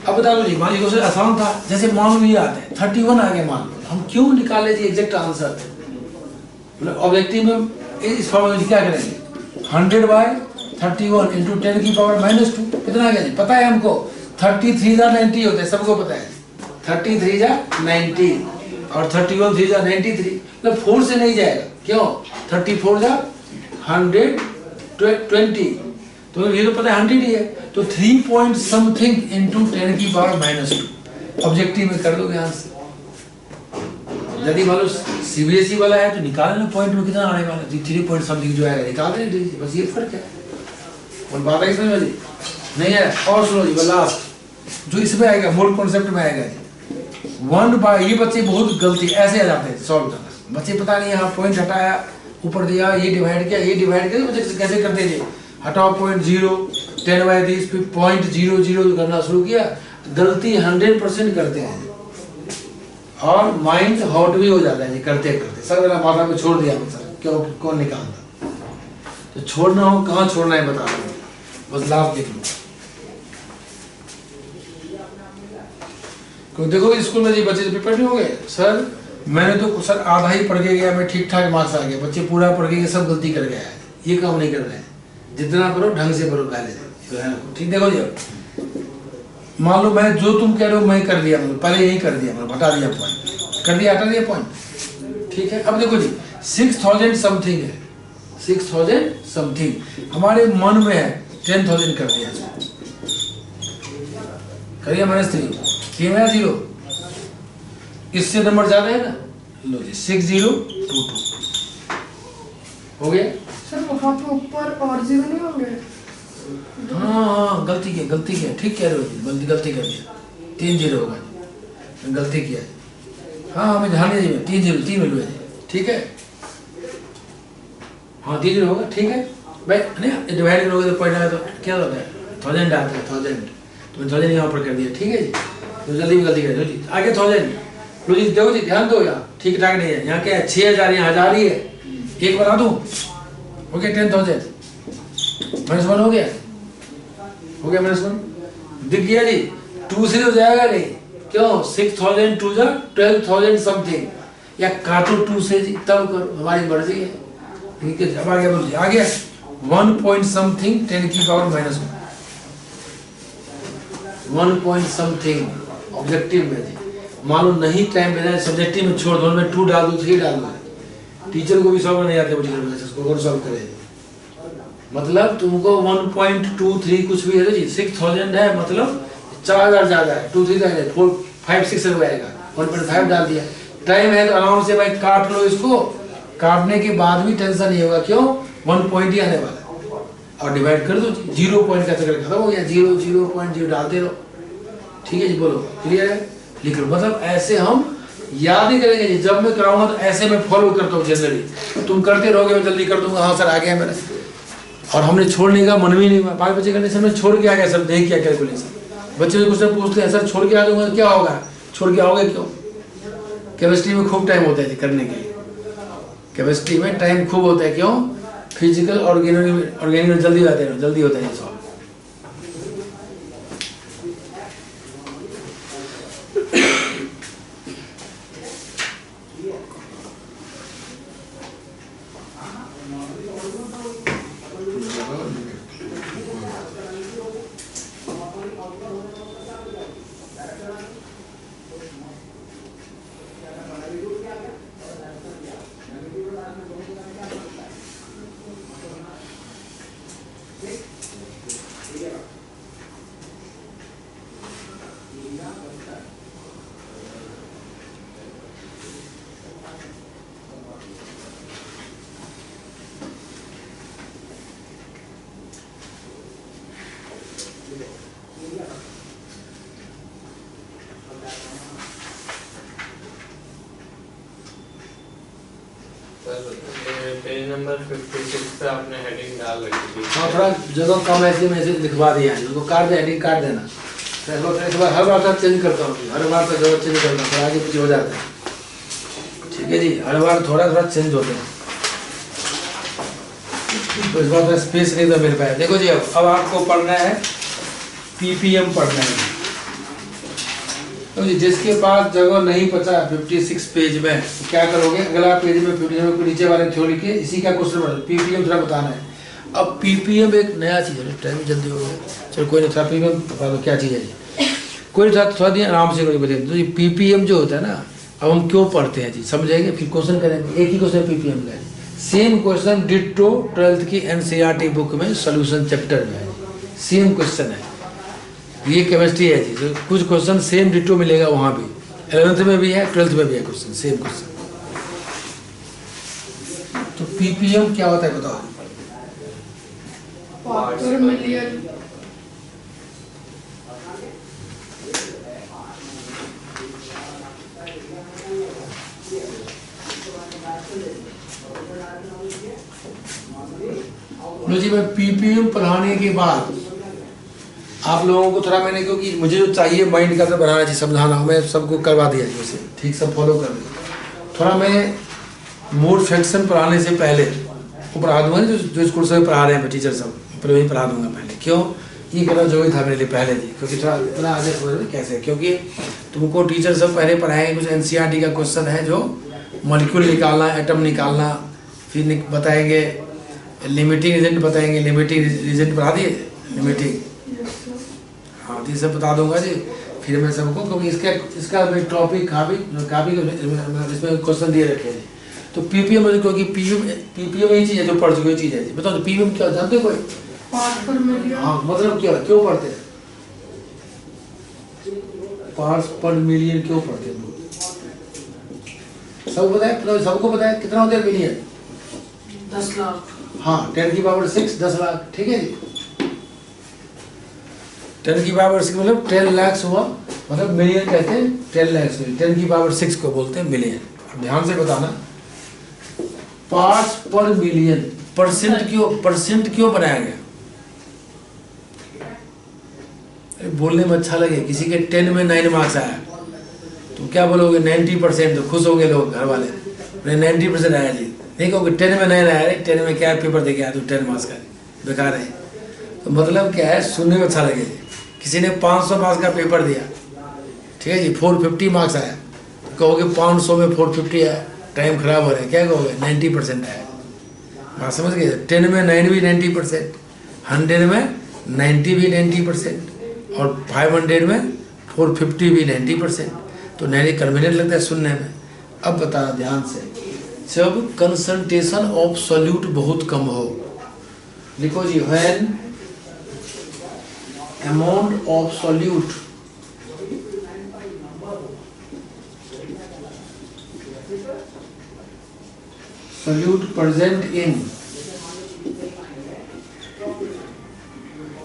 Speaker 1: अब बता दो जी, मान लीजिए आसान था, जैसे मान लो ये आता है 31 आ गया, मान लो हम क्यों निकाले जी एग्जैक्ट आंसर, मतलब ऑब्जेक्टिव में इस फॉर्मूले में क्या करेंगे 100/31 इंटू 10 की पावर -2 कितना आ गया जी, पता है हमको 33 जा 90 होते हैं, सबको पता है 33 जा 90 और 31 3 जा 93, मतलब 4 से नहीं जाएगा, क्यों 34 जा 120, तो ये तो पता है 100 ही है, तो 3 पॉइंट समथिंग इंटू 10 की पावर -2 ऑब्जेक्टिव में कर दोगे आंसर। यदि मान लो CBSE वाला है तो निकाल लो पॉइंट में कितना आने वाला, 3 पॉइंट समथिंग जो आएगा निकाल देंगे, बस ये फर्क है। और बात है इसमें जी नहीं है, और सुनो जी लास्ट जो इसमें आएगा मूल कॉन्सेप्ट में आएगा जी 1/, ये बच्चे बहुत गलती ऐसे आ जाते हैं सॉल्व करना, बच्चे पता नहीं यहाँ पॉइंट हटाया ऊपर दिया, ये डिवाइड किया, ये डिवाइड किया, बच्चे कैसे करते हैं जी, हटाओ 0.0 10/30 फिर 0.00 करना शुरू किया, गलती 100% करते हैं और माइंड हॉट भी हो जाता है जी करते करते, सर मेरा माथा में छोड़ दिया सर, क्यों कौन निकालता, तो छोड़ना हो कहाँ छोड़ना है बता दो, बस लाभ देख लो। क्यों देखो स्कूल में जी बच्चे पेपर नहीं हो गए, सर मैंने तो सर आधा ही पढ़ के गया, मैं ठीक ठाक मार्क्स आ गया, बच्चे पूरा पढ़ के सब गलती कर गया है, ये काम नहीं कर रहे हैं, जितना करो ढंग से करो पहले, ठीक। देखो जी, मान लो मैं जो तुम कह रहे हो मैं कर दिया, मतलब पहले यही कर दिया, मतलब हटा दिया पॉइंट, कर दिया, हटा दिया पॉइंट, ठीक है। अब देखो जी 6000 समथिंग है, 6000 समथिंग हमारे मन में है, 10,000 कर दिया, करिए -3 में 0, इससे नंबर ज्यादा है ना, लो जी 6022 हो गया।
Speaker 5: सर वहाँ पे ऊपर और 0 नहीं होंगे?
Speaker 1: हाँ गलती किया, ठीक कह रहे हो जी, गलती कर दिया, 3 0 होगा जी, गलती किया जी। हाँ मैं ध्यान नहीं, 3 0 3 मिल गए, ठीक है। हाँ 3 0 होगा, ठीक है भाई। नहीं डिवाइड करोगे तो पॉइंट आए तो क्या होता है, 1000 आता है, 1000 तो 1000 यहाँ पर कर दिया, ठीक है जी। तो जल्दी में गलती कर जी, आगे 1000 लो जी, देखो जी ध्यान दो यार, ठीक ठाक नहीं है, यहाँ क्या है 6000, यहाँ 1000 ही है, एक बना दूँ, ओके 10,000 -1 हो गया, -1 दिख गया जी, 2 से हो जाएगा नहीं, क्यों 6000 2 12,000 समथिंग, या काटो 2 से जी तब करो, हमारी मर्जी है, ठीक है। अब आगे बोलिए, आगे 1 पॉइंट समथिंग 10 की पावर -1, 1 पॉइंट समथिंग ऑब्जेक्टिव में जी, मान लो नहीं टाइम देना, सब्जेक्टिव में छोड़ दो, मैं 2 डाल दूँ 3 डाल दूँ, टीचर को भी सॉल्व नहीं आते, उसको और सॉल्व करे, मतलब तुमको 1.23 कुछ भी है जी, 6000 है, मतलब 4000 ज्यादा है, 2 3 है, 4 5 6 आएगा, 1.5 डाल दिया, टाइम है तो आराम से भाई काट लो इसको, काटने के बाद भी टेंशन नहीं होगा, क्यों 1 पॉइंट ही आने वाला है, और डिवाइड कर दो, 0 पॉइंट का चक्कर खत्म हो गया, 0 0.0 डालते रहो, ठीक है जी। बोलो क्लियर है, लिख लो, मतलब ऐसे हम याद ही करेंगे जी, जब मैं कराऊंगा तो ऐसे मैं फॉलो करता हूँ जनरली, तुम करते रहोगे मैं जल्दी कर दूंगा, हाँ सर आ गया मेरा, और हमने छोड़ने का मन भी नहीं हुआ, 5 बजे कंडीशन में छोड़ के आ गया सर, नहीं किया कैलकुलेशन, बच्चे कुछ पूछते हैं सर छोड़ के आ जाऊंगा क्या होगा, छोड़ के आओगे क्यों, केमिस्ट्री में खूब टाइम होता है जी करने के लिए, केमिस्ट्री में टाइम खूब होता है, क्यों फिजिकल ऑर्गेनिक में जल्दी आते हैं, जल्दी होता है ये सब।
Speaker 2: पेज नंबर 56 पे आपने हेडिंग डाल रखी थी।
Speaker 1: हाँ थोड़ा जगह कम ऐसे में से लिखवा दिया है, उसको काट दे, हेडिंग काट देना, एक बार हर बार तक चेंज करता हूँ, हर बार तक जगह चेंज करता हूँ, फिर आगे पीछे हो जाता है, ठीक है जी, हर बार थोड़ा थोड़ा चेंज होते हैं, तो इस बार स्पेस नहीं था मेरे पास। देखो जी अब आपको पढ़ना है पीपीएम पढ़ना है, तो जी जिसके पास जगह नहीं बचा 56 पेज में तो क्या करोगे, अगला पेज में 57 के नीचे वाले थ्योरी के इसी का क्वेश्चन पढ़ो, पीपीएम थोड़ा बताना है। अब पीपीएम एक नया चीज़ है, टाइम जल्दी हो गया, चलो कोई नहीं, थोड़ा पीपीएम बता दो क्या चीज़ है जी, कोई थोड़ा दिया आराम से कोई बता दो। तो ये पीपीएम जो होता है ना, अब हम क्यों पढ़ते हैं जी समझेंगे, फिर क्वेश्चन करेंगे, एक ही क्वेश्चन पीपीएम का है, सेम क्वेश्चन डिट्टो 12th की एनसीईआरटी बुक में सोल्यूशन चैप्टर में है, सेम क्वेश्चन है, ये केमिस्ट्री है जी, तो कुछ क्वेश्चन सेम डिट्टो मिलेगा वहाँ भी, 11th में भी है 12th में भी है क्वेश्चन, सेम क्वेश्चन। तो पीपीएम क्या होता है बताओ,
Speaker 5: पार्ट पर मिलियन,
Speaker 1: लो जी मैं पीपीएम पढ़ाने के बाद आप लोगों को थोड़ा मैंने, क्योंकि मुझे जो चाहिए माइंड का तो बढ़ाना चाहिए, समझाना, मैं सबको करवा दिया जी उसे, ठीक सब फॉलो कर दिया, थोड़ा मैं मोड फ्रैक्शन पढ़ाने से पहले वो पढ़ा दूंगा, जो स्कूल से पढ़ा रहे हैं टीचर सब, पर वही पढ़ा दूंगा पहले, क्यों ये करना जरूरी था मेरे लिए पहले जी, क्योंकि थोड़ा इतना आगे कैसे, क्योंकि तुमको टीचर सब पहले पढ़ाएंगे, कुछ एनसीईआरटी का क्वेश्चन है जो मॉलिक्यूल निकालना, एटम निकालना, फिर बताएंगे लिमिटिंग एजेंट बताएंगे, लिमिटिंग एजेंट बता दिए, लिमिटिंग।
Speaker 5: Yes sir.
Speaker 1: हाँ तो ये सब बता दूंगा जी फिर मैं सबको, क्योंकि इसका टॉपिक काफ़ी इसमें क्वेश्चन दिए रखे हैं। तो पीपीएम, क्योंकि पीपीएम यही चीज़ है जो पढ़ चुकी चीज़ है जी। बताओ पीपीएम क्या जानते हो कोई?
Speaker 5: पार्ट पर मिलियन।
Speaker 1: हाँ मतलब क्या, क्यों पढ़ते हैं पार्ट्स पर मिलियन, क्यों पढ़ते हैं? सब बताए, सबको बताए कितना होता है मिलियन?
Speaker 4: 10 लाख।
Speaker 1: हाँ 10⁻⁶ 10 लाख, ठीक है जी। 10⁻⁶ मतलब 10 लाख हुआ, मतलब मिलियन कहते हैं 10 लाख। 10⁻⁶ को बोलते हैं मिलियन। अब ध्यान से बताना, पार्ट्स पर मिलियन परसेंट क्यों बनाया गया? बोलने में अच्छा लगे, किसी के 10 में 9 मार्क्स आया तो क्या बोलोगे? 90%, तो खुश होंगे लोग घर वाले, 90% आया जी। नहीं कहोगे 10 में 9 आया, 10 में क्या पेपर दे गया तो 10 मार्क्स का बेकार है। तो मतलब क्या है, सुनने में अच्छा लगे। किसी ने 500 मार्क्स का पेपर दिया, ठीक है जी, 450 मार्क्स आया, तो कहोगे 500 में 450 आया, टाइम खराब हो रहा है, क्या कहोगे? 90% आया। बात समझ गए? 10 में 9 भी 90%, 100 में 90 भी 90%, और 500 में 450 भी 90%। तो 90 कन्वीनियंट लगता है सुनने में। अब बता ध्यान से, जब कंसंट्रेशन ऑफ सॉल्यूट बहुत कम हो, लिखो जी, when amount of solute present in,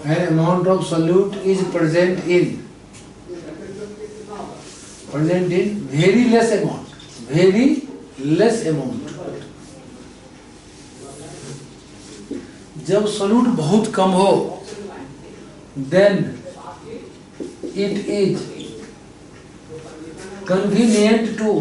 Speaker 1: when amount of solute is present in very less amount, जब सॉल्यूट बहुत कम हो, then it is convenient to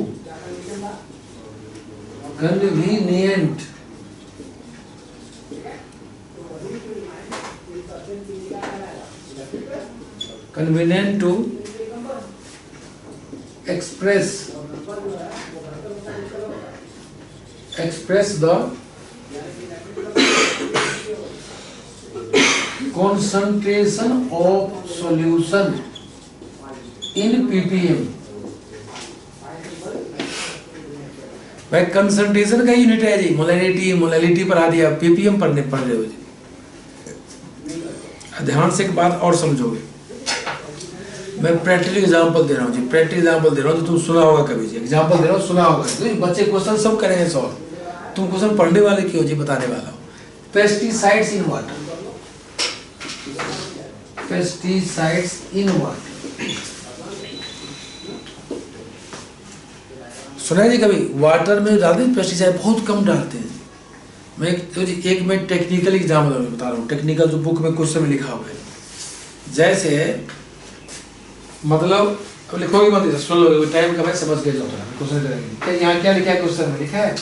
Speaker 1: express the concentration of solution in ppm। भाई कंसंट्रेशन का यूनिट है जी, मोलैलिटी पढ़ा दिया, पीपीएम पढ़ रहे हो जी। ध्यान से एक बात और समझोगे, मैं प्रैक्टिकल एग्जांपल दे रहा हूँ जी, तो तुम सुना होगा कभी जी, एग्जांपल दे रहा हूँ, सुना होगा। तो बच्चे क्वेश्चन सब करेंगे सॉल्व, तुम क्वेश्चन पढ़ने वाले क्यों जी, बताने वाला हूँ। पेस्टिसाइड्स इन वाटर, सुना है जी कभी? वाटर में डालते हैं पेस्टिसाइड, बहुत कम डालते हैं। मैं टेक्निकल एग्जाम्पल बता रहा हूँ, टेक्निकल जो बुक में क्वेश्चन में लिखा हुआ है। जैसे मतलब अब लिखोगे मत, सुन लोगे, टाइम कम है, समझ के जाओ क्वेश्चन करेंगे। यहाँ क्या लिखा है क्वेश्चन में? लिखा है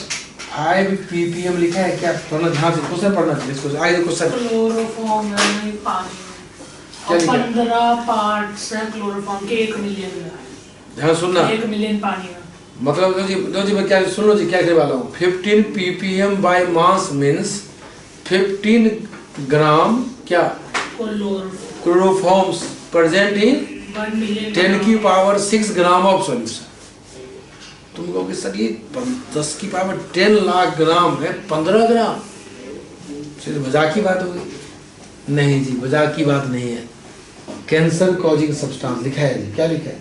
Speaker 1: 5 ppm लिखा है। क्या पढ़ना, ध्यान से क्वेश्चन पढ़ना चाहिए इसको। आगे क्वेश्चन
Speaker 4: क्लोरोफॉर्म में पानी
Speaker 1: क्या
Speaker 4: और
Speaker 1: लिखा है?
Speaker 4: 15 पार्ट्स है क्लोरोफॉर्म के 1 मिलियन में।
Speaker 1: ध्यान सुनना,
Speaker 4: 1 मिलियन पानी में
Speaker 1: मतलब दो जी मैं क्या सुन लो जी, क्या कहने वाला हूँ। 15 ppm by mass means 15 gram क्या chloroforms present in 10⁻⁶ gram of solution. तुम कहोगे सर ये 10⁻10 लाख ग्राम है, 15 ग्राम, सिर्फ मजाक की बात होगी। नहीं जी, मजाक की बात नहीं है। कैंसर कॉजिंग सब्सटेंस लिखा है जी, क्या लिखा है?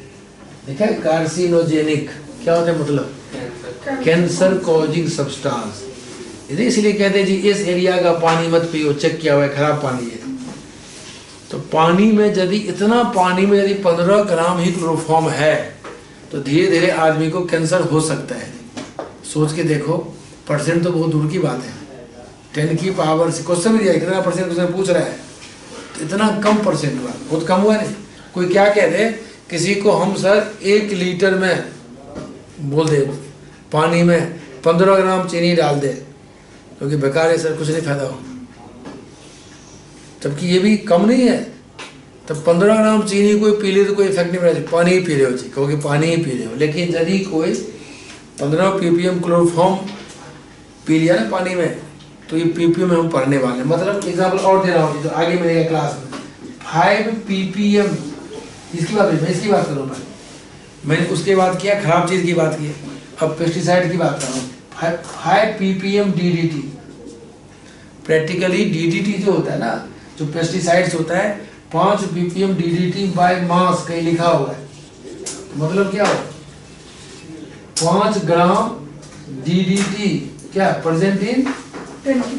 Speaker 1: लिखा है कार्सिनोजेनिक। क्या होता है मतलब? Cancer causing substance. इसलिए कहते हैं जी इस एरिया का पानी मत पियो, चेक किया हुआ है, खराब पानी है। तो पानी में यदि 15 ग्राम ही क्लोरोफॉर्म है तो धीरे धीरे आदमी को कैंसर हो सकता है। सोच के देखो, परसेंट तो बहुत दूर की बात है। 10⁻⁶ क्वेश्चन भी दिया, कितना परसेंट क्वेश्चन पूछ रहा है, तो इतना कम परसेंट हुआ, बहुत कम हुआ नहीं। कोई क्या कह दे किसी को, हम सर 1 लीटर में बोल दे पानी में 15 ग्राम चीनी डाल दे, क्योंकि बेकार है सर, कुछ नहीं फायदा हो। जबकि ये भी कम नहीं है। तब 15 ग्राम चीनी कोई पी ले तो कोई इफेक्ट नहीं पड़ेगा, पानी ही पी रहे हो जी, क्योंकि पानी ही पी रहे हो। लेकिन यदि कोई 15 ppm क्लोरोफॉर्म पी लिया ना पानी में, तो ये ppm में हम पढ़ने वाले हैं। मतलब एग्जाम्पल और दे रहा हूँ तो आगे मिलेगा क्लास में। 5 ppm इसकी बात मैं इसकी बात करूँ मैंने उसके बाद किया खराब चीज़ की बात की, अब पेस्टिसाइड की बात कर रहा हूँ। 5 ppm DDT। प्रैक्टिकली DDT जो होता है ना, जो पेस्टिसाइड्स होता है 5 ppm DDT बाय मास कहीं लिखा हुआ है, मतलब क्या हो 5 ग्राम DDT क्या प्रेजेंट इन
Speaker 5: 10 की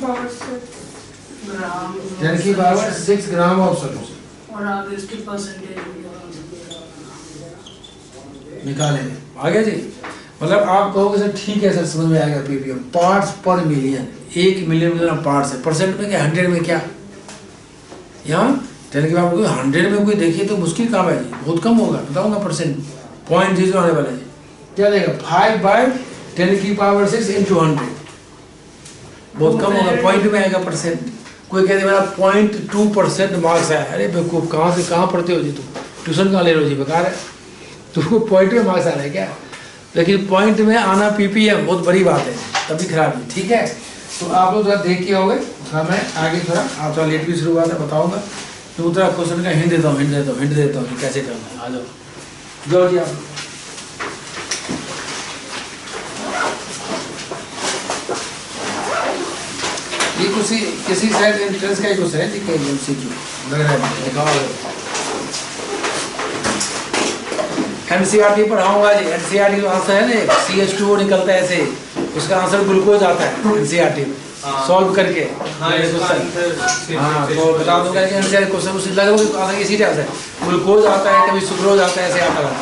Speaker 5: पावर
Speaker 1: 6 ग्राम ऑफ सॉल्यूशन।
Speaker 4: और आगे इसकी परसेंटेज
Speaker 1: निकालेंगे आगे जी। मतलब आप कहोगे सर ठीक है सर समझ में आएगा ppm पार्ट्स पर मिलियन, 1 मिलियन में पार्ट्स है, परसेंट में क्या 100 में क्या, यहाँ 10 की पावर 100 में कोई देखिए तो मुश्किल काम है जी, बहुत कम होगा, बताऊंगा परसेंट 0.0 आने वाला है। क्या देगा 5 बाय 10 की पावर 6 इंटू 100, बहुत कम होगा, पॉइंट में आएगा परसेंट। कोई कहते मेरा 0.2% मार्क्स आया, अरे बेवकूफ कहाँ से कहाँ पढ़ते हो जी तुम, ट्यूशन कहाँ ले रहे हो जी, बेकार है, तुमको पॉइंट में मार्क्स आ रहा है क्या। लेकिन पॉइंट में आना ppm बहुत बड़ी बात है, तभी खराब है। ठीक है, तो आप लोग थोड़ा देख के आओगे, थोड़ा मैं आगे थोड़ा आप थोड़ा लेट भी शुरू हुआ था बताऊँगा, तो थोड़ा क्वेश्चन का हिंट देता हूँ कि कैसे करना है। आ जाओ जाओ जी आप। ये किसी शायद एंट्रेंस का ही क्वेश्चन है, ठीक है, MCQ लग रहा है, दिखाओ। NCERT पढ़ाऊंगा जी, NCERT का आंसर है ना CH2O निकलता है ऐसे, उसका आंसर ग्लूकोज आता है NCERT में सॉल्व करके। हाँ तो बता दूंगा कि NCERT क्वेश्चन लगभग आंसर इसी टाइप से, ग्लूकोज आता है, कभी सुक्रोज आता है, ऐसे आता है।